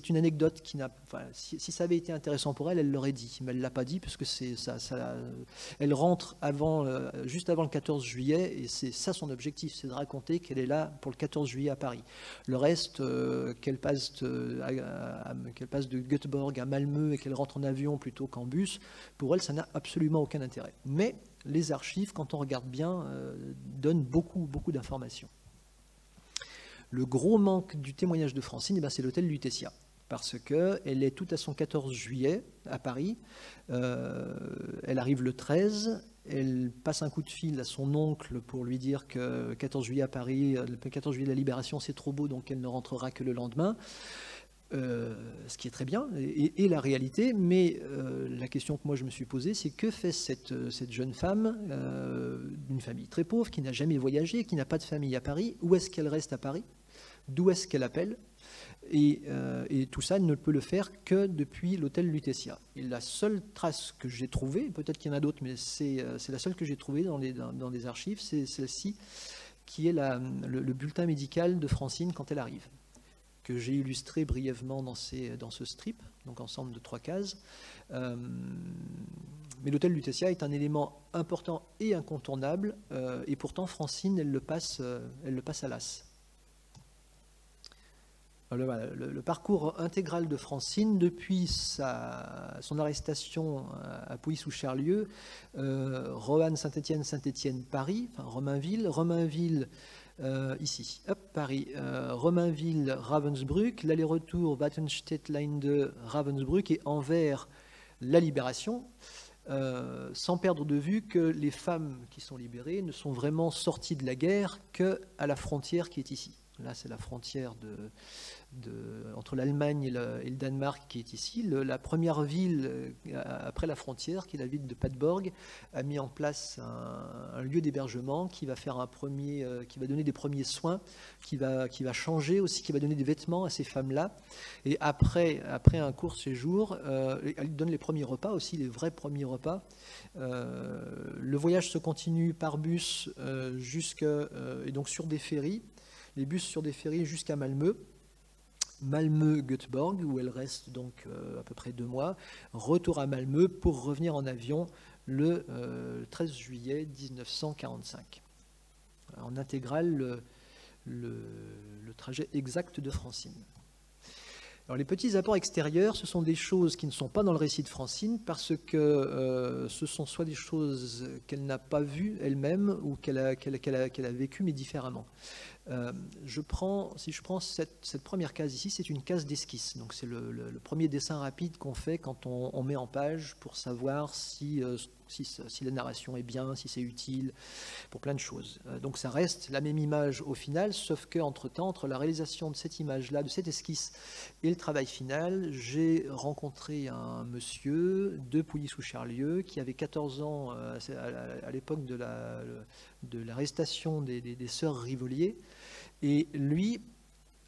une anecdote qui n'a... Enfin, si ça avait été intéressant pour elle, elle l'aurait dit. Mais elle ne l'a pas dit, parce que elle rentre juste avant le 14 juillet, et c'est ça son objectif, c'est de raconter qu'elle est là pour le 14 juillet à Paris. Le reste, qu'elle passe de Göteborg à Malmö et qu'elle rentre en avion plutôt qu'en bus, pour elle, ça n'a absolument aucun intérêt. Mais les archives, quand on regarde bien, donnent beaucoup, beaucoup d'informations. Le gros manque du témoignage de Francine, c'est l'hôtel Lutetia, parce qu'elle est toute à son 14 juillet à Paris, elle arrive le 13, elle passe un coup de fil à son oncle pour lui dire que 14 juillet à Paris, le 14 juillet de la Libération, c'est trop beau, donc elle ne rentrera que le lendemain. Ce qui est très bien, et la réalité, mais la question que moi je me suis posée, c'est que fait cette jeune femme d'une famille très pauvre, qui n'a jamais voyagé, qui n'a pas de famille à Paris, où est-ce qu'elle reste à Paris? D'où est-ce qu'elle appelle? Et tout ça, elle ne peut le faire que depuis l'hôtel Lutetia. Et la seule trace que j'ai trouvée, peut-être qu'il y en a d'autres, mais c'est la seule que j'ai trouvée dans les archives, c'est celle-ci, qui est le bulletin médical de Francine quand elle arrive, que j'ai illustré brièvement dans ce strip, donc ensemble de 3 cases. Mais l'hôtel Lutetia est un élément important et incontournable, et pourtant Francine, elle le passe à l'as. Le parcours intégral de Francine, depuis son arrestation à Pouilly-sous-Charlieu, Roanne, Saint-Étienne, Saint-Étienne, Paris, enfin Romainville, ici, hop, Paris, Romainville, Ravensbrück, l'aller-retour Wattenstedt, Line 2, Ravensbrück, et Anvers, la Libération, sans perdre de vue que les femmes qui sont libérées ne sont vraiment sorties de la guerre qu'à la frontière qui est ici. Là, c'est la frontière entre l'Allemagne et le Danemark qui est ici. La première ville après la frontière, qui est la ville de Padborg, a mis en place un lieu d'hébergement qui va faire qui va donner des premiers soins, qui va changer aussi, qui va donner des vêtements à ces femmes-là. Et après un court séjour, elle donne les premiers repas aussi, les vrais premiers repas. Le voyage se continue par bus et donc sur des ferries. Les bus sur des ferries jusqu'à Malmö-Göteborg, où elle reste donc à peu près 2 mois. Retour à Malmö pour revenir en avion le 13 juillet 1945. En intégrale, le trajet exact de Francine. Alors, les petits apports extérieurs, ce sont des choses qui ne sont pas dans le récit de Francine parce que ce sont soit des choses qu'elle n'a pas vues elle-même ou qu'elle a vécues mais différemment. Si je prends cette première case ici, c'est une case d'esquisse. Donc c'est le premier dessin rapide qu'on fait quand on met en page pour savoir si la narration est bien, si c'est utile, pour plein de choses. Donc ça reste la même image au final, sauf qu'entre-temps, entre la réalisation de cette image-là, de cette esquisse, et le travail final, j'ai rencontré un monsieur de Pouilly-sous-Charlieu qui avait 14 ans à l'époque de l'arrestation des sœurs Rivolier. Et lui,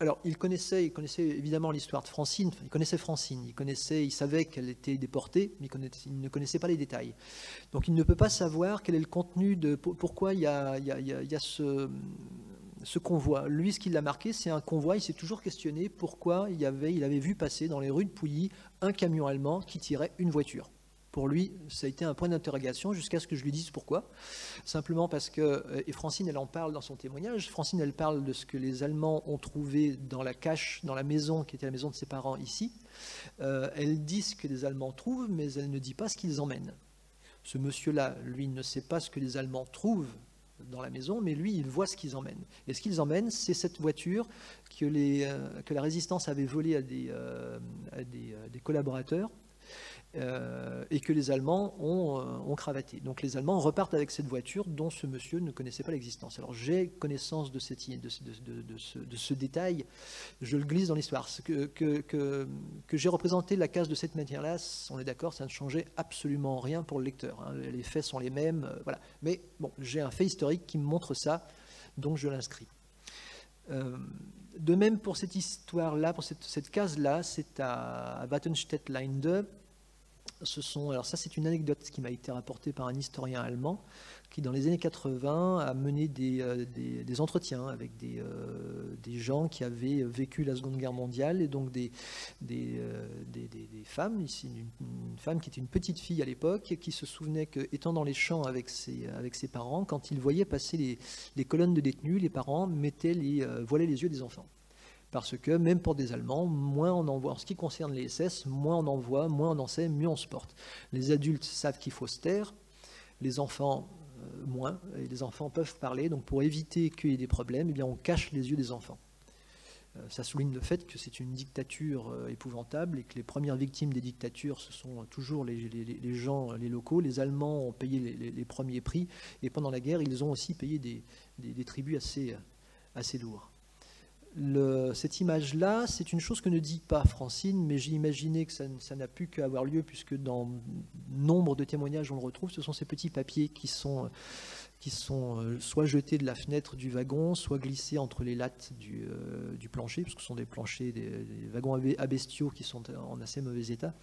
alors il connaissait évidemment l'histoire de Francine, il connaissait Francine, il savait qu'elle était déportée, mais il ne connaissait pas les détails. Donc il ne peut pas savoir quel est le contenu pourquoi il y a ce convoi. Lui, ce qui l'a marqué, c'est un convoi. Il s'est toujours questionné pourquoi il avait vu passer dans les rues de Pouilly un camion allemand qui tirait une voiture. Pour lui, ça a été un point d'interrogation jusqu'à ce que je lui dise pourquoi. Simplement parce que, et Francine, elle en parle dans son témoignage, Francine, elle parle de ce que les Allemands ont trouvé dans la cache, dans la maison qui était la maison de ses parents ici. Elle dit ce que les Allemands trouvent, mais elle ne dit pas ce qu'ils emmènent. Ce monsieur-là, lui, ne sait pas ce que les Allemands trouvent dans la maison, mais lui, il voit ce qu'ils emmènent. Et ce qu'ils emmènent, c'est cette voiture que la résistance avait volée à des collaborateurs, et que les Allemands ont cravaté. Donc les Allemands repartent avec cette voiture dont ce monsieur ne connaissait pas l'existence. Alors j'ai connaissance de ce détail, je le glisse dans l'histoire. Que j'ai représenté la case de cette manière-là, on est d'accord, ça ne changeait absolument rien pour le lecteur. Hein. Les faits sont les mêmes, voilà. Mais bon, j'ai un fait historique qui me montre ça, donc je l'inscris. De même pour cette histoire-là, pour cette case-là, c'est à Wattenstedt, Line 2. Alors ça, c'est une anecdote qui m'a été rapportée par un historien allemand qui, dans les années 80, a mené des entretiens avec des gens qui avaient vécu la Seconde Guerre mondiale, et donc des femmes, ici une femme qui était une petite fille à l'époque, qui se souvenait qu'étant dans les champs avec ses parents, quand ils voyaient passer les colonnes de détenus, les parents voilaient les yeux des enfants. Parce que même pour des Allemands, moins on en voit. En ce qui concerne les SS, moins on en voit, moins on en sait, mieux on se porte. Les adultes savent qu'il faut se taire, les enfants moins, et les enfants peuvent parler. Donc pour éviter qu'il y ait des problèmes, eh bien on cache les yeux des enfants. Ça souligne le fait que c'est une dictature épouvantable et que les premières victimes des dictatures, ce sont toujours les gens, les locaux. Les Allemands ont payé les premiers prix, et pendant la guerre, ils ont aussi payé des tributs assez lourds. Cette image-là, c'est une chose que ne dit pas Francine, mais j'ai imaginé que ça n'a pu qu'avoir lieu, puisque dans nombre de témoignages on le retrouve. Ce sont ces petits papiers qui sont soit jetés de la fenêtre du wagon, soit glissés entre les lattes du plancher, parce que ce sont des planchers, des wagons à bestiaux qui sont en assez mauvais état.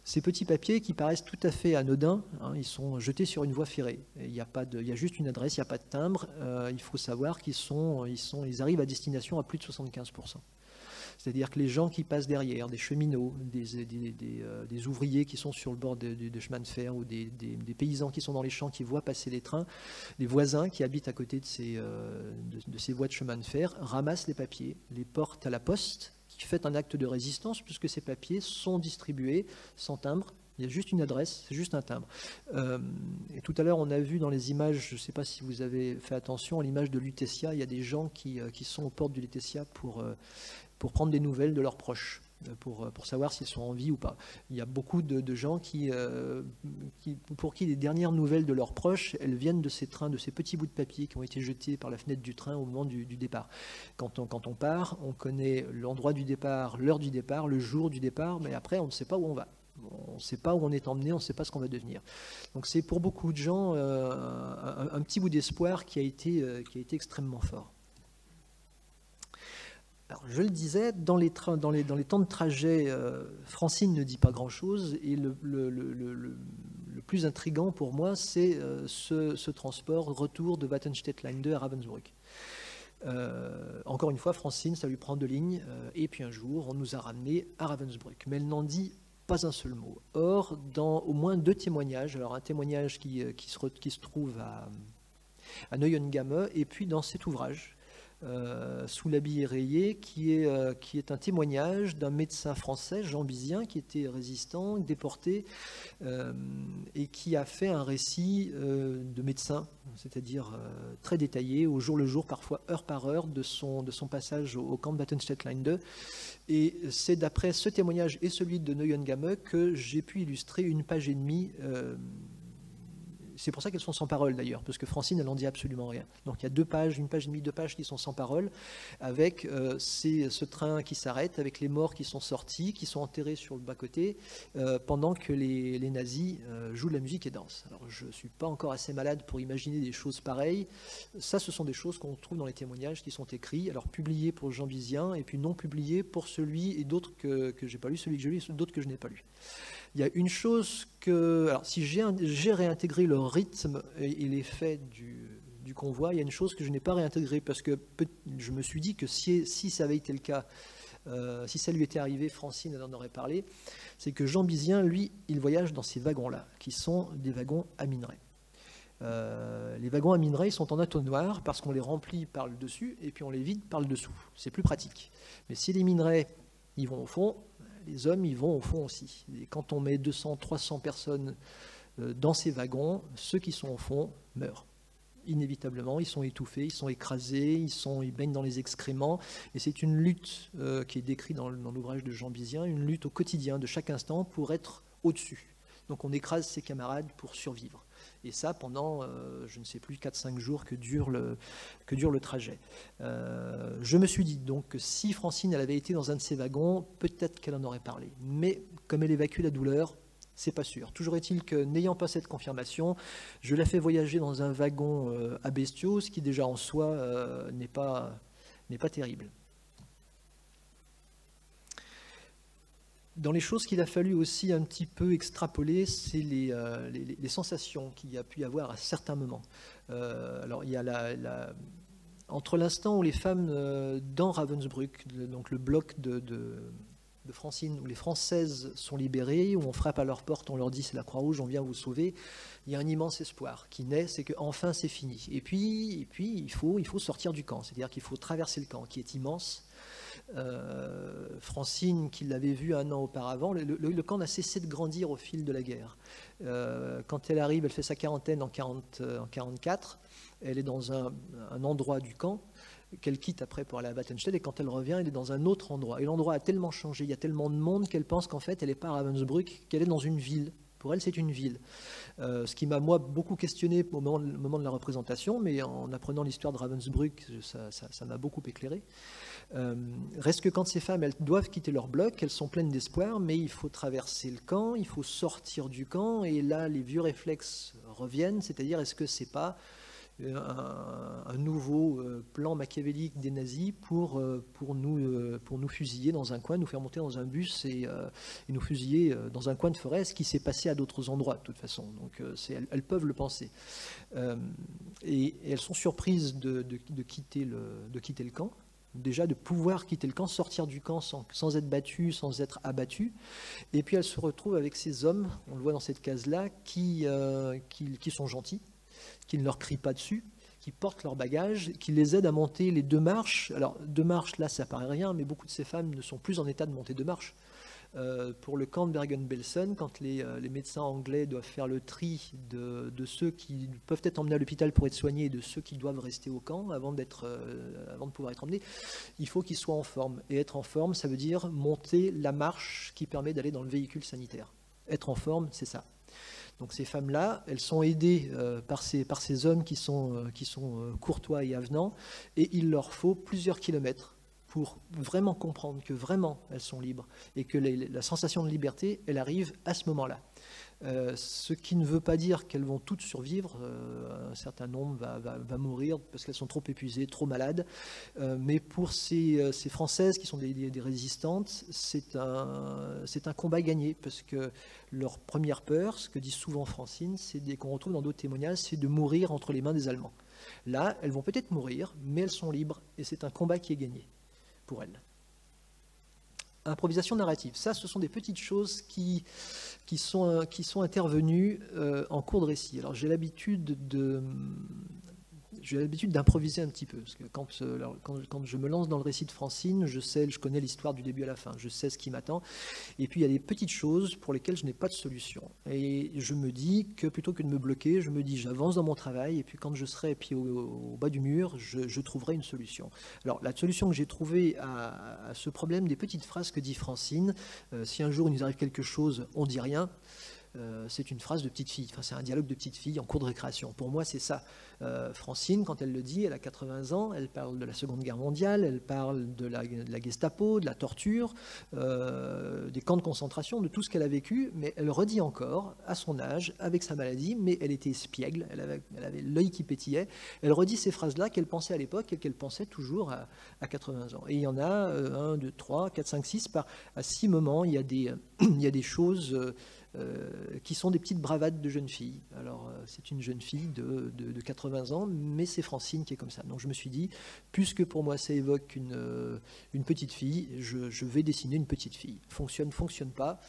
Ces petits papiers qui paraissent tout à fait anodins, hein, ils sont jetés sur une voie ferrée. Il y a juste une adresse, il n'y a pas de timbre. Il faut savoir ils arrivent à destination à plus de 75%. C'est-à-dire que les gens qui passent derrière, des cheminots, des ouvriers qui sont sur le bord de chemin de fer, ou des paysans qui sont dans les champs, qui voient passer les trains, les voisins qui habitent à côté de ces voies de chemin de fer, ramassent les papiers, les portent à la poste, fait un acte de résistance puisque ces papiers sont distribués sans timbre. Il y a juste une adresse, c'est juste un timbre. Et tout à l'heure, on a vu dans les images, je ne sais pas si vous avez fait attention, à l'image de Lutetia, il y a des gens qui sont aux portes du Lutetia pour prendre des nouvelles de leurs proches, pour savoir s'ils sont en vie ou pas. Il y a beaucoup de gens pour qui les dernières nouvelles de leurs proches, elles viennent de ces trains, de ces petits bouts de papier qui ont été jetés par la fenêtre du train au moment du départ. Quand on part, on connaît l'endroit du départ, l'heure du départ, le jour du départ, mais après, on ne sait pas où on va. On ne sait pas où on est emmené, on ne sait pas ce qu'on va devenir. Donc c'est pour beaucoup de gens un petit bout d'espoir qui a été extrêmement fort. Alors, je le disais, dans les temps de trajet, Francine ne dit pas grand-chose, et le plus intriguant pour moi, c'est ce transport retour de Wattenstedt-Linde à Ravensbrück. Encore une fois, Francine, ça lui prend 2 lignes, et puis un jour, on nous a ramenés à Ravensbrück. Mais elle n'en dit pas un seul mot. Or, dans au moins 2 témoignages, alors un témoignage qui se trouve à Neuengamme, et puis dans cet ouvrage, Sous l'habit rayé, qui est un témoignage d'un médecin français, Jean Bizien, qui était résistant, déporté, et qui a fait un récit de médecin, c'est-à-dire très détaillé, au jour le jour, parfois heure par heure, de son passage au camp de Wattenstedt-Linde. Et c'est d'après ce témoignage et celui de Neuengamme que j'ai pu illustrer 1 page et demie. C'est pour ça qu'elles sont sans parole d'ailleurs, parce que Francine, elle n'en dit absolument rien. Donc il y a 2 pages, 1 page et demie, 2 pages qui sont sans parole, avec ce train qui s'arrête, avec les morts qui sont sortis, qui sont enterrés sur le bas-côté, pendant que les nazis jouent de la musique et dansent. Alors je ne suis pas encore assez malade pour imaginer des choses pareilles. Ça, ce sont des choses qu'on trouve dans les témoignages qui sont écrits, alors publiés pour Jean Bizien, et puis non publiés pour celui et d'autres que je n'ai pas lu, celui que j'ai lu et d'autres que je n'ai pas lu. Il y a une chose que... Alors, si j'ai réintégré le rythme et l'effet du convoi, il y a une chose que je n'ai pas réintégrée parce que je me suis dit que si ça avait été le cas, si ça lui était arrivé, Francine elle en aurait parlé, c'est que Jean Bizien, lui, il voyage dans ces wagons-là, qui sont des wagons à minerai. Les wagons à minerai sont en entonnoir parce qu'on les remplit par le dessus et puis on les vide par le dessous. C'est plus pratique. Mais si les minerais, ils vont au fond, les hommes, ils vont au fond aussi. Et quand on met 200, 300 personnes dans ces wagons, ceux qui sont au fond meurent. Inévitablement, ils sont étouffés, ils sont écrasés, ils baignent dans les excréments. Et c'est une lutte qui est décrite dans l'ouvrage de Jean Bizien, une lutte au quotidien, de chaque instant, pour être au-dessus. Donc on écrase ses camarades pour survivre. Et ça pendant, je ne sais plus, 4-5 jours que dure le trajet. Je me suis dit donc que si Francine elle avait été dans un de ces wagons, peut-être qu'elle en aurait parlé. Mais comme elle évacue la douleur, c'est pas sûr. Toujours est-il que, n'ayant pas cette confirmation, je la fais voyager dans un wagon à bestiaux, ce qui déjà en soi n'est pas terrible. Dans les choses qu'il a fallu aussi un petit peu extrapoler, c'est les sensations qu'il y a pu y avoir à certains moments. Alors il y a entre l'instant où les femmes dans Ravensbrück, donc le bloc de Francine, où les Françaises sont libérées, où on frappe à leur porte, on leur dit c'est la Croix-Rouge, on vient vous sauver, il y a un immense espoir qui naît, c'est qu'enfin c'est fini. Et puis il faut sortir du camp, c'est-à-dire qu'il faut traverser le camp qui est immense. Francine, qui l'avait vu 1 an auparavant, le camp n'a cessé de grandir au fil de la guerre. Quand elle arrive, elle fait sa quarantaine en 1944, elle est dans un endroit du camp qu'elle quitte après pour aller à Wattenstedt, et quand elle revient, elle est dans un autre endroit. Et l'endroit a tellement changé, il y a tellement de monde qu'elle pense qu'en fait, elle n'est pas à Ravensbrück, qu'elle est dans une ville. Pour elle, c'est une ville. Ce qui m'a, moi, beaucoup questionné au moment de la représentation, mais en apprenant l'histoire de Ravensbrück, ça m'a beaucoup éclairé. Reste que quand ces femmes, elles doivent quitter leur bloc, elles sont pleines d'espoir, mais il faut traverser le camp, il faut sortir du camp, et là, les vieux réflexes reviennent, c'est-à-dire, est-ce que c'est pas un nouveau plan machiavélique des nazis pour nous fusiller dans un coin, nous faire monter dans un bus et nous fusiller dans un coin de forêt, ce qui s'est passé à d'autres endroits de toute façon. Donc elles peuvent le penser. Et elles sont surprises de quitter le camp. Déjà de pouvoir quitter le camp, sortir du camp sans être battu, sans être abattu. Et puis elles se retrouvent avec ces hommes, on le voit dans cette case-là, qui sont gentils, qui ne leur crient pas dessus, qui portent leurs bagages, qui les aident à monter les 2 marches. Alors 2 marches, là ça paraît rien, mais beaucoup de ces femmes ne sont plus en état de monter 2 marches. Pour le camp de Bergen-Belsen, quand les médecins anglais doivent faire le tri de ceux qui peuvent être emmenés à l'hôpital pour être soignés et de ceux qui doivent rester au camp avant de pouvoir être emmenés, il faut qu'ils soient en forme. Et être en forme, ça veut dire monter la marche qui permet d'aller dans le véhicule sanitaire. Être en forme, c'est ça. Donc ces femmes-là, elles sont aidées par ces hommes qui sont courtois et avenants, et il leur faut plusieurs kilomètres pour vraiment comprendre que vraiment elles sont libres et que la sensation de liberté, elle arrive à ce moment-là. Ce qui ne veut pas dire qu'elles vont toutes survivre, un certain nombre va mourir parce qu'elles sont trop épuisées, trop malades, mais pour ces Françaises qui sont des résistantes, c'est un combat gagné, parce que leur première peur, ce que dit souvent Francine, c'est qu'on retrouve dans d'autres témoignages, c'est de mourir entre les mains des Allemands. Là, elles vont peut-être mourir, mais elles sont libres, et c'est un combat qui est gagné pour elles. Improvisation narrative, ça ce sont des petites choses qui sont intervenues en cours de récit. Alors j'ai l'habitude d'improviser un petit peu, parce que quand je me lance dans le récit de Francine, je connais l'histoire du début à la fin, je sais ce qui m'attend, et puis il y a des petites choses pour lesquelles je n'ai pas de solution. Et je me dis que plutôt que de me bloquer, je me dis j'avance dans mon travail, et puis quand je serai pied au bas du mur, je trouverai une solution. Alors la solution que j'ai trouvée à ce problème des petites phrases que dit Francine, si un jour il nous arrive quelque chose, on dit rien, c'est une phrase de petite fille, enfin, c'est un dialogue de petite fille en cours de récréation. Pour moi, c'est ça. Francine, quand elle le dit, elle a 80 ans, elle parle de la Seconde Guerre mondiale, elle parle de la Gestapo, de la torture, des camps de concentration, de tout ce qu'elle a vécu, mais elle redit encore, à son âge, avec sa maladie, mais elle était espiègle, elle avait l'œil qui pétillait, elle redit ces phrases-là qu'elle pensait à l'époque et qu'elle pensait toujours à 80 ans. Et il y en a 1, 2, 3, 4, 5, 6, à 6 moments, il y a des choses qui sont des petites bravades de jeunes filles. Alors, c'est une jeune fille de 80 ans, mais c'est Francine qui est comme ça. Donc, je me suis dit, puisque pour moi, ça évoque une petite fille, je vais dessiner une petite fille. Fonctionne pas.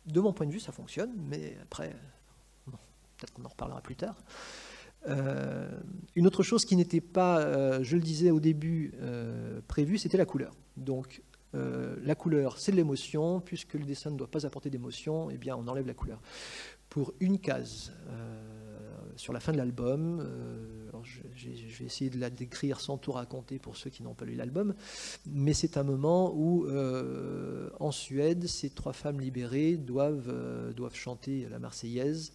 De mon point de vue, ça fonctionne, mais après, bon, peut-être qu'on en reparlera plus tard. Une autre chose qui n'était pas, je le disais au début, prévue, c'était la couleur. Donc, la couleur, c'est de l'émotion, puisque le dessin ne doit pas apporter d'émotion, eh bien on enlève la couleur. Pour une case, sur la fin de l'album, je vais essayer de la décrire sans tout raconter pour ceux qui n'ont pas lu l'album, mais c'est un moment où, en Suède, ces 3 femmes libérées doivent chanter la Marseillaise,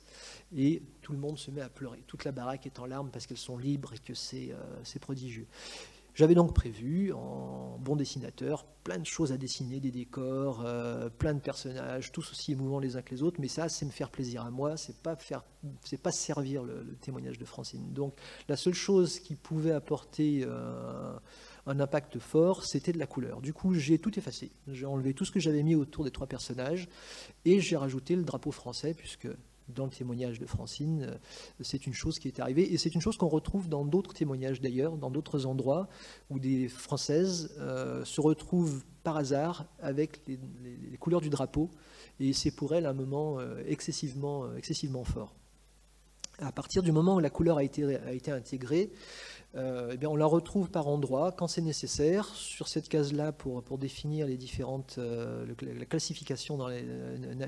et tout le monde se met à pleurer. Toute la baraque est en larmes parce qu'elles sont libres et que c'est prodigieux. J'avais donc prévu, en bon dessinateur, plein de choses à dessiner, des décors, plein de personnages, tous aussi émouvants les uns que les autres, mais ça, c'est me faire plaisir à moi, c'est pas servir le témoignage de Francine. Donc, la seule chose qui pouvait apporter un impact fort, c'était de la couleur. Du coup, j'ai tout effacé. J'ai enlevé tout ce que j'avais mis autour des 3 personnages, et j'ai rajouté le drapeau français, puisque dans le témoignage de Francine, c'est une chose qui est arrivée, et c'est une chose qu'on retrouve dans d'autres témoignages d'ailleurs, dans d'autres endroits où des Françaises se retrouvent par hasard avec les couleurs du drapeau, et c'est pour elles un moment excessivement fort. À partir du moment où la couleur a été intégrée, eh bien on la retrouve par endroits quand c'est nécessaire, sur cette case-là pour définir les différentes, la classification dans les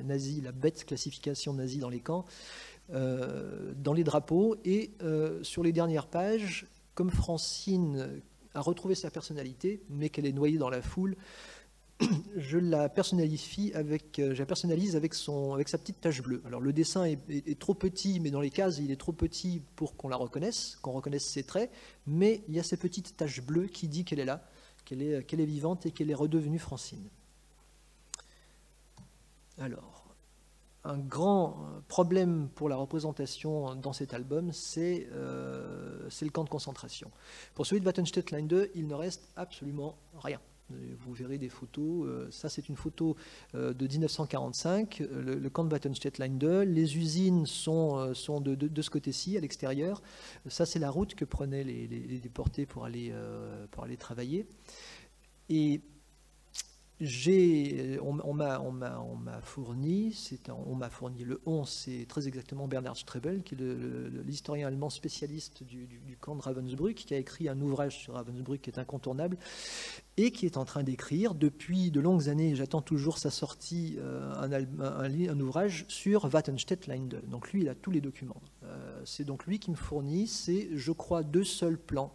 nazis, la bête classification nazie dans les camps, dans les drapeaux, et sur les dernières pages, comme Francine a retrouvé sa personnalité, mais qu'elle est noyée dans la foule, je la personnalise avec sa petite tache bleue. Alors le dessin est trop petit, mais dans les cases, il est trop petit pour qu'on la reconnaisse, qu'on reconnaisse ses traits, mais il y a ces petites taches bleues qui dit qu'elle est là, qu'elle est vivante et qu'elle est redevenue Francine. Alors, un grand problème pour la représentation dans cet album, c'est le camp de concentration. Pour celui de Watenstedt-Linde, il ne reste absolument rien. Vous verrez des photos, ça c'est une photo de 1945, le camp de Watenstedt-Linde, les usines sont de ce côté-ci, à l'extérieur, ça c'est la route que prenaient les déportés pour aller travailler. Et On m'a fourni le 11, c'est très exactement Bernhard Strebel, qui est l'historien allemand spécialiste du camp de Ravensbrück, qui a écrit un ouvrage sur Ravensbrück qui est incontournable, et qui est en train d'écrire depuis de longues années, j'attends toujours sa sortie, un ouvrage sur Wattenstedt-Linde. Donc lui, il a tous les documents. C'est donc lui qui me fournit, c'est, je crois, 2 seuls plans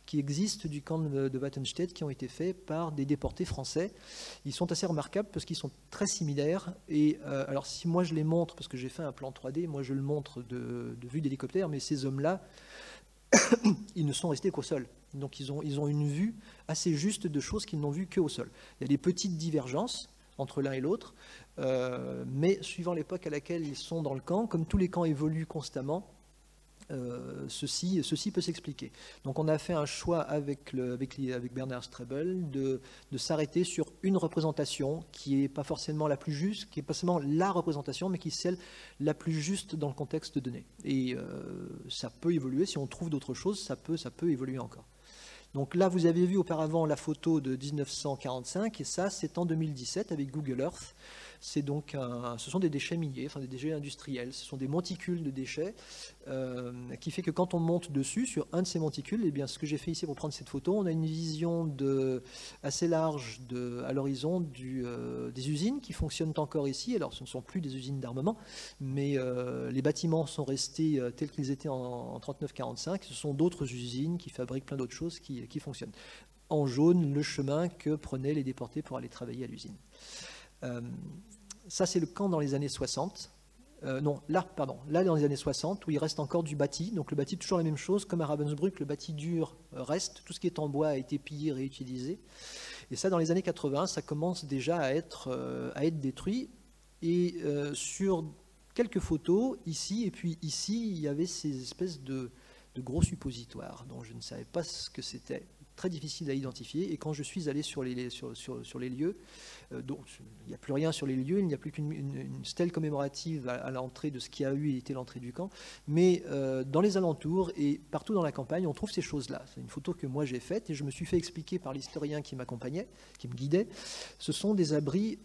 qui existent du camp de Wattenstedt, qui ont été faits par des déportés français. Ils sont assez remarquables parce qu'ils sont très similaires. Et alors si moi je les montre, parce que j'ai fait un plan 3D, moi je le montre de vue d'hélicoptère, mais ces hommes-là, ils ne sont restés qu'au sol. Donc ils ont une vue assez juste de choses qu'ils n'ont vues qu'au sol. Il y a des petites divergences entre l'un et l'autre, mais suivant l'époque à laquelle ils sont dans le camp, comme tous les camps évoluent constamment, ceci peut s'expliquer. Donc on a fait un choix avec Bernhard Strebel de s'arrêter sur une représentation qui n'est pas forcément la plus juste, qui n'est pas seulement la représentation, mais qui est celle la plus juste dans le contexte donné. Et ça peut évoluer, si on trouve d'autres choses, ça peut évoluer encore. Donc là, vous avez vu auparavant la photo de 1945, et ça, c'est en 2017 avec Google Earth. Ce sont des déchets miniers, enfin des déchets industriels, ce sont des monticules de déchets, qui fait que quand on monte dessus, sur un de ces monticules, eh bien, ce que j'ai fait ici pour prendre cette photo, on a une vision assez large à l'horizon des usines qui fonctionnent encore ici. Alors ce ne sont plus des usines d'armement, mais les bâtiments sont restés tels qu'ils étaient en 39-45. Ce sont d'autres usines qui fabriquent plein d'autres choses qui fonctionnent. En jaune, le chemin que prenaient les déportés pour aller travailler à l'usine. Ça, c'est le camp dans les années 60. Là, dans les années 60, où il reste encore du bâti. Donc le bâti, toujours la même chose, comme à Ravensbrück, le bâti dur reste. Tout ce qui est en bois a été pillé, réutilisé. Et ça, dans les années 80, ça commence déjà à être détruit. Et sur quelques photos, ici, et puis ici, il y avait ces espèces de gros suppositoires, dont je ne savais pas ce que c'était. Très difficile à identifier, et quand je suis allé sur les lieux, donc il n'y a plus rien sur les lieux, il n'y a plus qu'une stèle commémorative à l'entrée de ce qui a été l'entrée du camp, mais dans les alentours et partout dans la campagne, on trouve ces choses-là. C'est une photo que moi j'ai faite, et je me suis fait expliquer par l'historien qui m'accompagnait, qui me guidait. Ce sont des abris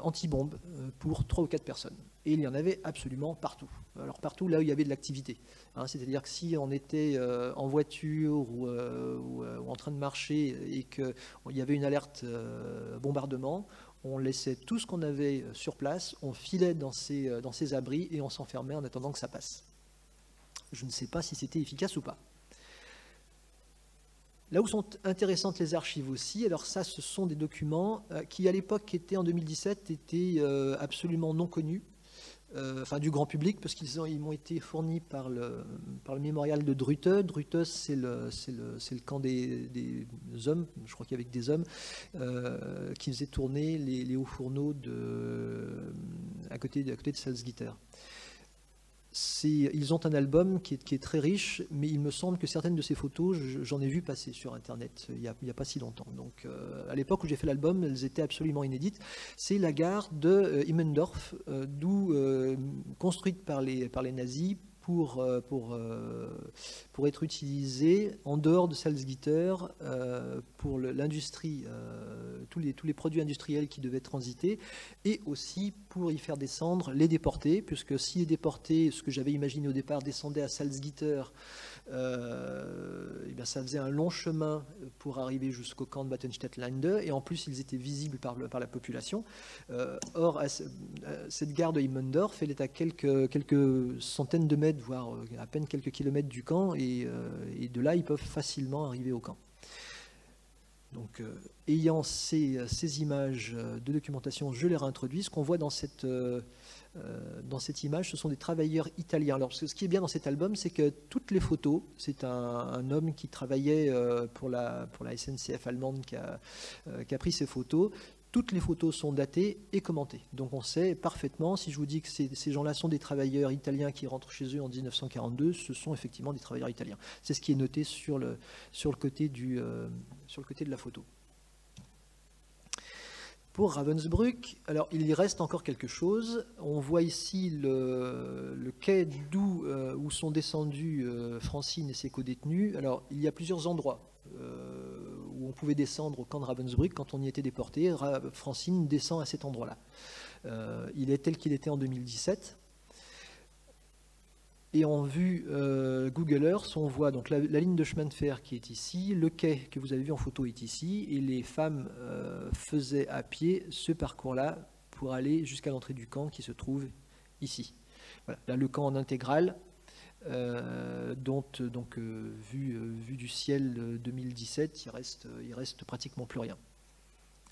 anti-bombes pour 3 ou 4 personnes, et il y en avait absolument partout. Alors partout là où il y avait de l'activité, c'est-à-dire que si on était en voiture ou en train de marcher et qu'il y avait une alerte bombardement, on laissait tout ce qu'on avait sur place, on filait dans ces abris et on s'enfermait en attendant que ça passe. Je ne sais pas si c'était efficace ou pas. Là où sont intéressantes les archives aussi, alors ça, ce sont des documents qui à l'époque en 2017 étaient absolument non connus. Du grand public, parce qu'ils m'ont été fournis par le mémorial de Drute. Drute, c'est le camp des hommes, je crois qu'il y avait que des hommes, qui faisaient tourner les hauts fourneaux à côté de Salzgitter. Ils ont un album qui est très riche, mais il me semble que certaines de ces photos, j'en ai vu passer sur Internet il n'y a pas si longtemps. Donc, à l'époque où j'ai fait l'album, elles étaient absolument inédites. C'est la gare de Immendorf, construite par les nazis pour être utilisée en dehors de Salzgitter pour l'industrie, tous les produits industriels qui devaient transiter, et aussi pour y faire descendre les déportés, puisque si les déportés, ce que j'avais imaginé au départ, descendaient à Salzgitter, ça faisait un long chemin pour arriver jusqu'au camp de Wattenstedt-Linde, et en plus ils étaient visibles par la population. Or, cette gare de Immendorf, elle est à quelques centaines de mètres, voire à peine quelques kilomètres du camp, et de là ils peuvent facilement arriver au camp. Donc, ayant ces images de documentation, je les réintroduis. Ce qu'on voit dans cette image, ce sont des travailleurs italiens. Alors, ce qui est bien dans cet album, c'est que toutes les photos, c'est un homme qui travaillait pour la SNCF allemande qui a pris ces photos. Toutes les photos sont datées et commentées. Donc on sait parfaitement, si je vous dis que ces gens-là sont des travailleurs italiens qui rentrent chez eux en 1942, ce sont effectivement des travailleurs italiens. C'est ce qui est noté sur le côté de la photo. Pour Ravensbrück, alors il y reste encore quelque chose. On voit ici le quai où sont descendus Francine et ses codétenus. Alors il y a plusieurs endroits où on pouvait descendre au camp de Ravensbrück quand on y était déporté. Francine descend à cet endroit-là. Il est tel qu'il était en 2017. Et en vue Google Earth, on voit donc la ligne de chemin de fer qui est ici, le quai que vous avez vu en photo est ici, et les femmes faisaient à pied ce parcours-là pour aller jusqu'à l'entrée du camp qui se trouve ici. Voilà. Là, le camp en intégrale, vu du ciel 2017, il reste pratiquement plus rien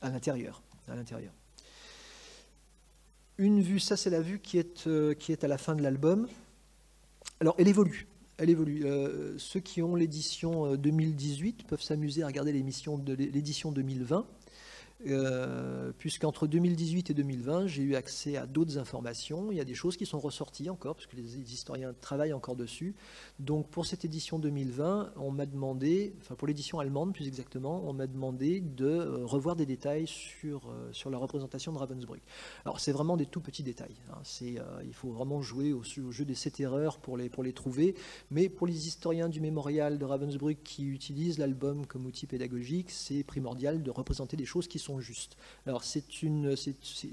à l'intérieur. Une vue, ça c'est la vue qui est à la fin de l'album. Alors, elle évolue. Ceux qui ont l'édition 2018 peuvent s'amuser à regarder l'édition 2020, puisqu'entre 2018 et 2020, j'ai eu accès à d'autres informations. Il y a des choses qui sont ressorties encore, parce que les historiens travaillent encore dessus. Donc, pour cette édition 2020, on m'a demandé, enfin pour l'édition allemande plus exactement, on m'a demandé de revoir des détails sur la représentation de Ravensbrück. Alors, c'est vraiment des tout petits détails. Hein. Il faut vraiment jouer au jeu des 7 erreurs pour les trouver. Mais pour les historiens du mémorial de Ravensbrück qui utilisent l'album comme outil pédagogique, c'est primordial de représenter des choses qui sont justes. Alors c'est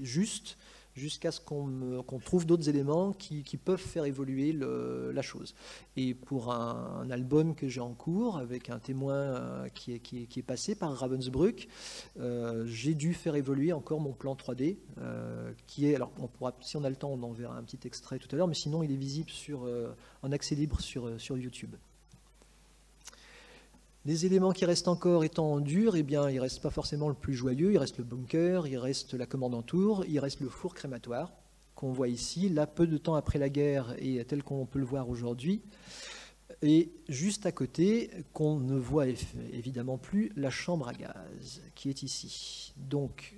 juste jusqu'à ce qu'on trouve d'autres éléments qui peuvent faire évoluer la chose. Et pour un album que j'ai en cours, avec un témoin qui est passé par Ravensbrück, j'ai dû faire évoluer encore mon plan 3D, qui est, alors on pourra, si on a le temps, on en verra un petit extrait tout à l'heure, mais sinon il est visible en accès libre sur YouTube. Les éléments qui restent encore étant en dur, eh bien, il ne reste pas forcément le plus joyeux, il reste le bunker, il reste la commandantour, il reste le four crématoire qu'on voit ici, là peu de temps après la guerre et tel qu'on peut le voir aujourd'hui. Et juste à côté, qu'on ne voit évidemment plus, la chambre à gaz qui est ici. Donc,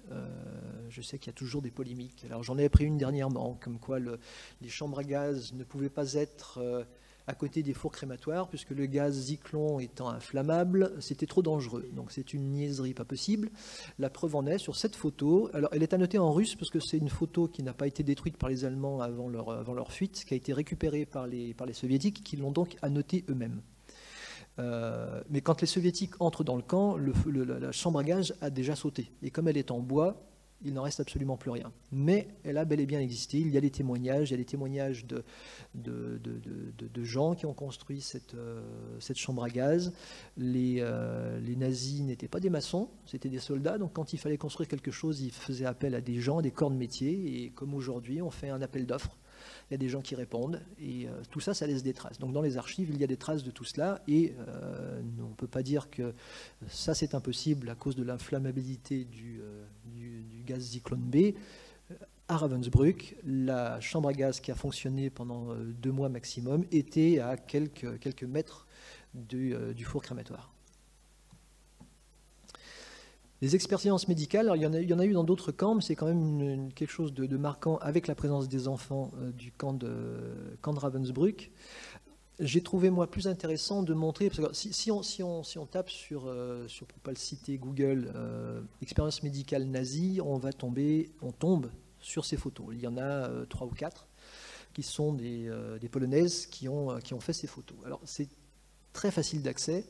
je sais qu'il y a toujours des polémiques. Alors j'en ai pris une dernièrement, comme quoi les chambres à gaz ne pouvaient pas être à côté des fours crématoires, puisque le gaz Zyklon étant inflammable, c'était trop dangereux. Donc c'est une niaiserie pas possible. La preuve en est sur cette photo. Alors elle est annotée en russe, parce que c'est une photo qui n'a pas été détruite par les Allemands avant leur fuite, qui a été récupérée par les Soviétiques, qui l'ont donc annotée eux-mêmes. Mais quand les Soviétiques entrent dans le camp, la chambre à gaz a déjà sauté. Et comme elle est en bois, il n'en reste absolument plus rien. Mais elle a bel et bien existé. Il y a des témoignages, de gens qui ont construit cette chambre à gaz. Les nazis n'étaient pas des maçons, c'était des soldats. Donc quand il fallait construire quelque chose, ils faisaient appel à des gens, des corps de métier. Et comme aujourd'hui, on fait un appel d'offres. Il y a des gens qui répondent, et tout ça, ça laisse des traces. Donc dans les archives, il y a des traces de tout cela, et on ne peut pas dire que ça c'est impossible à cause de l'inflammabilité du gaz Zyklon B. À Ravensbrück, la chambre à gaz qui a fonctionné pendant 2 mois maximum était à quelques mètres du four crématoire. Les expériences médicales, alors il y en a eu dans d'autres camps, mais c'est quand même quelque chose de marquant avec la présence des enfants du camp de Ravensbrück. J'ai trouvé, moi, plus intéressant de montrer, parce que si on tape sur pour ne pas le citer, Google, expérience médicale nazie, on tombe sur ces photos. Il y en a 3 ou 4 qui sont des Polonaises qui ont fait ces photos. Alors, c'est très facile d'accès.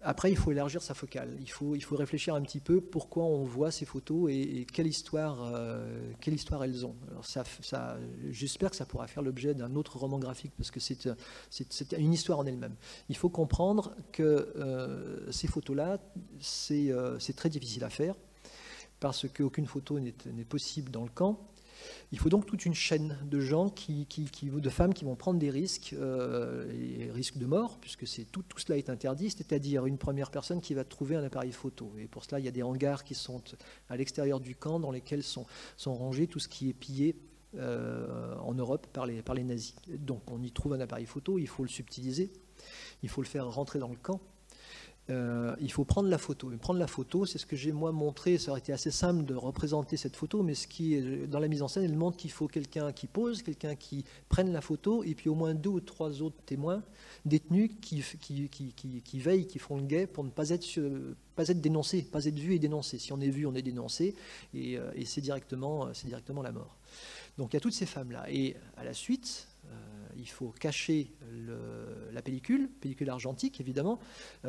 Après, il faut élargir sa focale. Il faut réfléchir un petit peu pourquoi on voit ces photos et quelle histoire elles ont. Alors j'espère que ça pourra faire l'objet d'un autre roman graphique, parce que c'est une histoire en elle-même. Il faut comprendre que ces photos-là, c'est très difficile à faire, parce qu'aucune photo n'est possible dans le camp. Il faut donc toute une chaîne de gens, de femmes qui vont prendre des risques, et risques de mort, puisque tout cela est interdit, c'est-à-dire une première personne qui va trouver un appareil photo. Et pour cela, il y a des hangars qui sont à l'extérieur du camp, dans lesquels sont rangés tout ce qui est pillé en Europe par les nazis. Donc on y trouve un appareil photo, il faut le subtiliser, il faut le faire rentrer dans le camp. Il faut prendre la photo. Et prendre la photo, c'est ce que j'ai moi montré. Ça aurait été assez simple de représenter cette photo, mais ce qui est dans la mise en scène, elle montre qu'il faut quelqu'un qui pose, quelqu'un qui prenne la photo, et puis au moins 2 ou 3 autres témoins détenus qui veillent, qui font le guet pour ne pas être dénoncé, pas être vu et dénoncé. Si on est vu, on est dénoncé, et c'est directement la mort. Donc il y a toutes ces femmes-là. Et à la suite, Il faut cacher la pellicule argentique évidemment,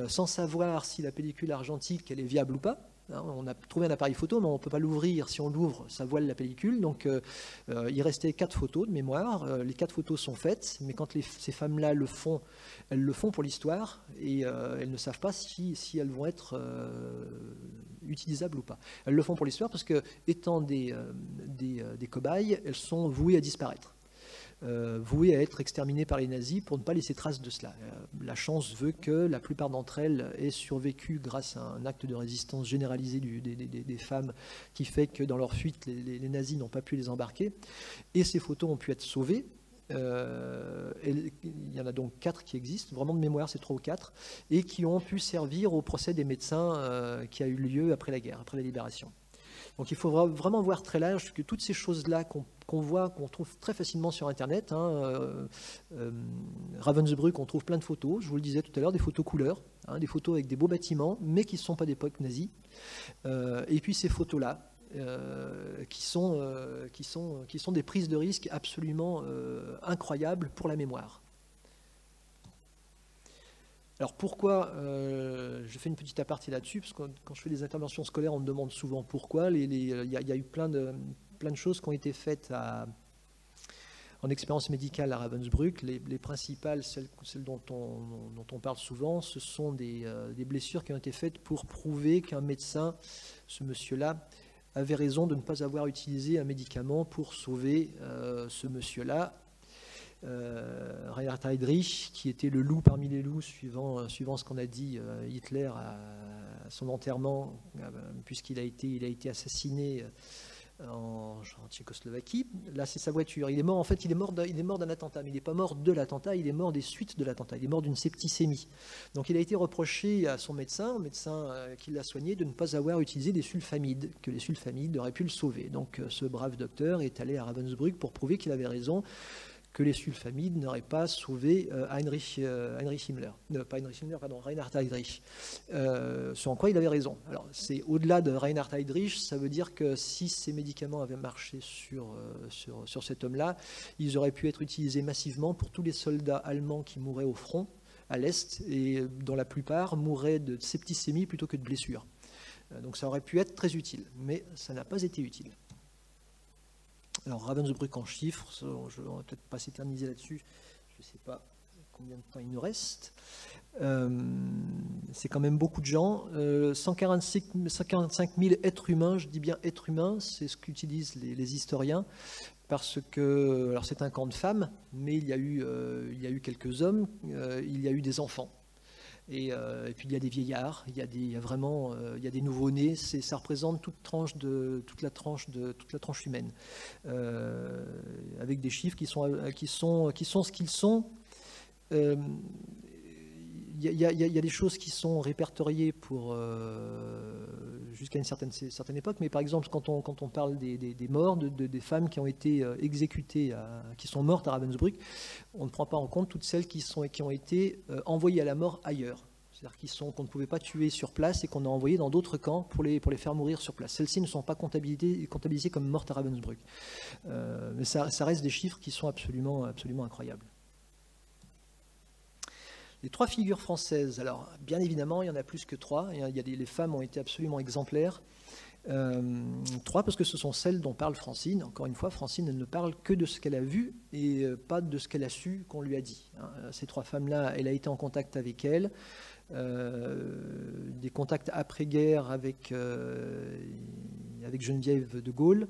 sans savoir si la pellicule argentique elle est viable ou pas. On a trouvé un appareil photo, mais on ne peut pas l'ouvrir. Si on l'ouvre, ça voile la pellicule. Donc, il restait 4 photos de mémoire. Les 4 photos sont faites, mais quand ces femmes-là le font, elles le font pour l'histoire, et elles ne savent pas si elles vont être utilisables ou pas. Elles le font pour l'histoire parce que, étant des cobayes, elles sont vouées à disparaître. Vouées à être exterminées par les nazis pour ne pas laisser trace de cela. La chance veut que la plupart d'entre elles aient survécu grâce à un acte de résistance généralisé des femmes qui fait que dans leur fuite, les nazis n'ont pas pu les embarquer. Et ces photos ont pu être sauvées. Il y en a donc 4 qui existent, vraiment de mémoire, c'est 3 ou 4, et qui ont pu servir au procès des médecins qui a eu lieu après la guerre, après la libération. Donc il faut vraiment voir très large que toutes ces choses-là qu'on voit, qu'on trouve très facilement sur Internet, Ravensbrück, on trouve plein de photos, je vous le disais tout à l'heure, des photos couleurs, des photos avec des beaux bâtiments, mais qui ne sont pas d'époque nazie. Et puis ces photos-là, qui sont des prises de risque absolument incroyables pour la mémoire. Alors pourquoi, je fais une petite aparté là-dessus, parce que quand je fais des interventions scolaires, on me demande souvent pourquoi. Il y a eu plein de choses qui ont été faites en expérience médicale à Ravensbrück. Les principales, celles dont on parle souvent, ce sont des blessures qui ont été faites pour prouver qu'un médecin, ce monsieur-là, avait raison de ne pas avoir utilisé un médicament pour sauver ce monsieur-là. Reinhard Heydrich, qui était le loup parmi les loups, suivant ce qu'on a dit Hitler à son enterrement, puisqu'il a été assassiné en Tchécoslovaquie. Là, c'est sa voiture. Il est mort. En fait, il est mort d'un attentat, mais il n'est pas mort de l'attentat. Il est mort des suites de l'attentat. Il est mort d'une septicémie. Donc, il a été reproché à son médecin, au médecin qui l'a soigné, de ne pas avoir utilisé des sulfamides, que les sulfamides auraient pu le sauver. Donc, ce brave docteur est allé à Ravensbrück pour prouver qu'il avait raison, que les sulfamides n'auraient pas sauvé Heinrich Himmler. Pas Heinrich Himmler, pardon, Reinhard Heydrich. Ce en quoi il avait raison. Alors, c'est au-delà de Reinhard Heydrich, ça veut dire que si ces médicaments avaient marché sur cet homme-là, ils auraient pu être utilisés massivement pour tous les soldats allemands qui mouraient au front, à l'Est, et dont la plupart mouraient de septicémie plutôt que de blessures. Donc ça aurait pu être très utile, mais ça n'a pas été utile. Alors Ravensbrück en chiffres, je ne vais peut-être pas s'éterniser là-dessus, je ne sais pas combien de temps il nous reste. C'est quand même beaucoup de gens. 145 000 êtres humains, je dis bien êtres humains, c'est ce qu'utilisent les historiens, parce que, alors c'est un camp de femmes, mais il y a eu quelques hommes, il y a eu des enfants. Et puis il y a des vieillards, il y a des nouveau-nés. Ça représente toute la tranche humaine, avec des chiffres qui sont ce qu'ils sont. Il y a des choses qui sont répertoriées jusqu'à une certaine époque, mais par exemple quand on parle des morts, des femmes qui ont été exécutées, qui sont mortes à Ravensbrück, on ne prend pas en compte toutes celles qui ont été envoyées à la mort ailleurs. C'est-à-dire qu'on ne pouvait pas tuer sur place et qu'on a envoyé dans d'autres camps pour les faire mourir sur place. Celles-ci ne sont pas comptabilisées comme mortes à Ravensbrück. Mais ça reste des chiffres qui sont absolument incroyables. Les 3 figures françaises, alors bien évidemment, il y en a plus que 3. Les femmes ont été absolument exemplaires. 3 parce que ce sont celles dont parle Francine. Encore une fois, Francine, elle ne parle que de ce qu'elle a vu et pas de ce qu'elle a su qu'on lui a dit. Ces 3 femmes-là, elle a été en contact avec elles. Des contacts après-guerre avec Geneviève de Gaulle.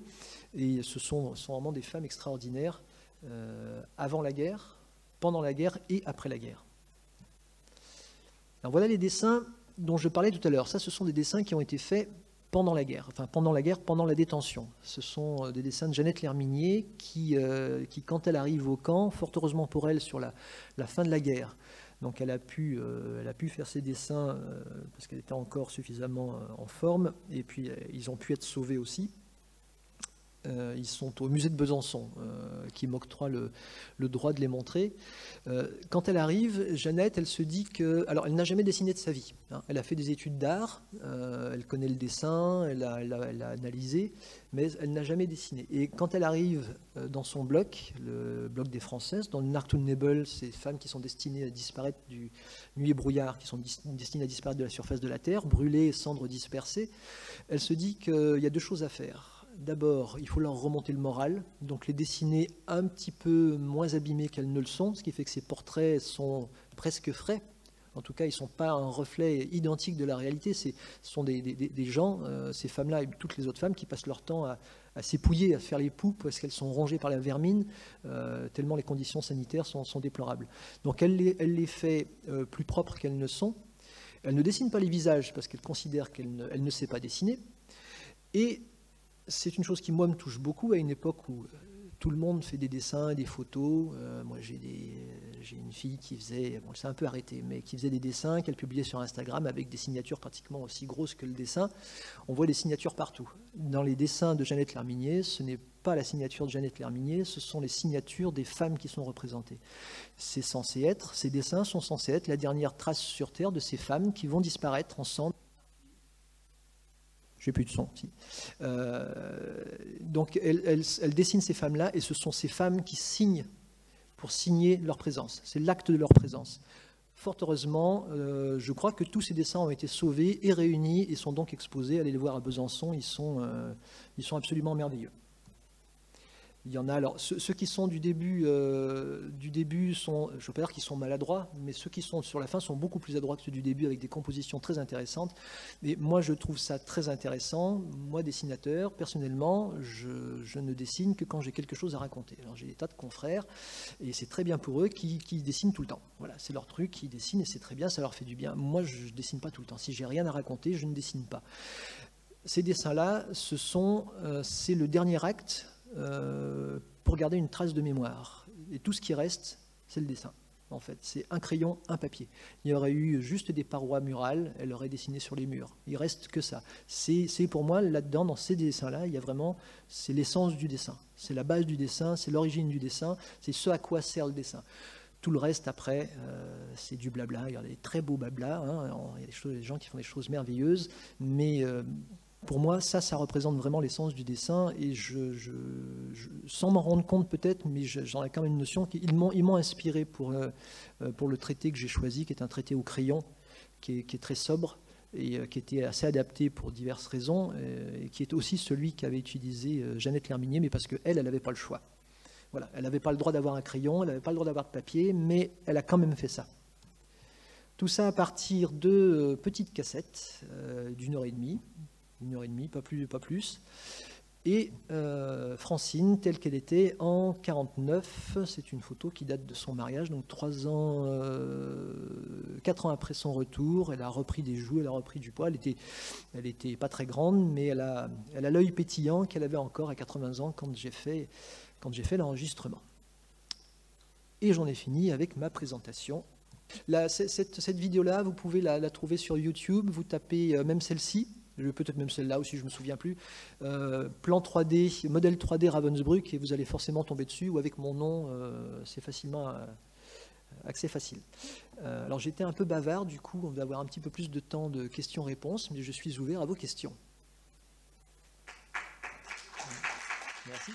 Et ce sont vraiment des femmes extraordinaires avant la guerre, pendant la guerre et après la guerre. Alors voilà les dessins dont je parlais tout à l'heure. Ça, ce sont des dessins qui ont été faits pendant la guerre, pendant la détention. Ce sont des dessins de Jeannette Lerminier qui, quand elle arrive au camp, fort heureusement pour elle, sur la fin de la guerre, donc elle a pu faire ses dessins parce qu'elle était encore suffisamment en forme, et puis ils ont pu être sauvés aussi. Ils sont au musée de Besançon, qui m'octroie le droit de les montrer. Quand elle arrive, Jeannette, elle se dit que... Alors, elle n'a jamais dessiné de sa vie. Hein. Elle a fait des études d'art, elle connaît le dessin, elle a analysé, mais elle n'a jamais dessiné. Et quand elle arrive dans son bloc, le bloc des Françaises, dans le Nacht und Nebel, ces femmes qui sont destinées à disparaître du nuit et brouillard, qui sont destinées à disparaître de la surface de la Terre, brûlées, cendres dispersées, elle se dit qu'il y a deux choses à faire. D'abord, il faut leur remonter le moral, donc les dessiner un petit peu moins abîmés qu'elles ne le sont, ce qui fait que ces portraits sont presque frais. En tout cas, ils ne sont pas un reflet identique de la réalité. Ce sont des gens, ces femmes-là et toutes les autres femmes, qui passent leur temps à s'épouiller, à faire les poupes, parce qu'elles sont rongées par la vermine, tellement les conditions sanitaires sont déplorables. Donc elle les fait plus propres qu'elles ne sont. Elle ne dessine pas les visages, parce qu'elle considère qu'elle ne sait pas dessiner. Et c'est une chose qui, moi, me touche beaucoup à une époque où tout le monde fait des dessins, des photos. Moi, j'ai une fille qui faisait, bon, c'est un peu arrêté, mais qui faisait des dessins qu'elle publiait sur Instagram avec des signatures pratiquement aussi grosses que le dessin. On voit des signatures partout. Dans les dessins de Jeannette Lherminier, ce n'est pas la signature de Jeannette Lherminier, ce sont les signatures des femmes qui sont représentées. Ces dessins sont censés être la dernière trace sur Terre de ces femmes qui vont disparaître ensemble. J'ai plus de son. Si. Donc elle dessine ces femmes-là et ce sont ces femmes qui signent pour signer leur présence. C'est l'acte de leur présence. Fort heureusement, je crois que tous ces dessins ont été sauvés et réunis et sont donc exposés. Allez les voir à Besançon, ils sont absolument merveilleux. Il y en a, alors, ceux qui sont du début sont, je ne veux pas dire qu'ils sont maladroits, mais ceux qui sont sur la fin sont beaucoup plus adroits que ceux du début, avec des compositions très intéressantes. Et moi, je trouve ça très intéressant. Moi, dessinateur, personnellement, je ne dessine que quand j'ai quelque chose à raconter. Alors, j'ai des tas de confrères, et c'est très bien pour eux, qui dessinent tout le temps. Voilà, c'est leur truc, ils dessinent, et c'est très bien, ça leur fait du bien. Moi, je ne dessine pas tout le temps. Si j'ai rien à raconter, je ne dessine pas. Ces dessins-là, c'est le dernier acte pour garder une trace de mémoire. Et tout ce qui reste, c'est le dessin. En fait, c'est un crayon, un papier. Il y aurait eu juste des parois murales, elle aurait dessiné sur les murs. Il reste que ça. C'est pour moi, là-dedans, dans ces dessins-là, il y a vraiment, c'est l'essence du dessin. C'est la base du dessin, c'est l'origine du dessin, c'est ce à quoi sert le dessin. Tout le reste, après, c'est du blabla. Il y a des très beaux blabla. Hein. Il y a des gens qui font des choses merveilleuses, mais pour moi, ça représente vraiment l'essence du dessin. Et sans m'en rendre compte peut-être, mais j'en ai quand même une notion qu'ils m'ont inspiré pour le traité que j'ai choisi, qui est un traité au crayon, qui est très sobre et qui était assez adapté pour diverses raisons, et qui est aussi celui qu'avait utilisé Jeannette Lherminier, mais parce qu'elle n'avait pas le choix. Voilà, elle n'avait pas le droit d'avoir un crayon, elle n'avait pas le droit d'avoir de papier, mais elle a quand même fait ça. Tout ça à partir de petites cassettes d'1h30, 1h30, pas plus. Et Francine, telle qu'elle était en 1949, c'est une photo qui date de son mariage, donc 4 ans après son retour, elle a repris des joues, elle a repris du poids, elle était pas très grande, mais elle a l'œil pétillant qu'elle avait encore à 80 ans quand j'ai fait l'enregistrement. Et j'en ai fini avec ma présentation. Cette vidéo-là, vous pouvez la trouver sur YouTube, vous tapez même celle-ci, peut-être même celle-là aussi, je ne me souviens plus, plan 3D, modèle 3D Ravensbrück, et vous allez forcément tomber dessus, ou avec mon nom, c'est facilement accès facile. Alors j'étais un peu bavard, du coup on va avoir un petit peu plus de temps de questions-réponses, mais je suis ouvert à vos questions. Merci.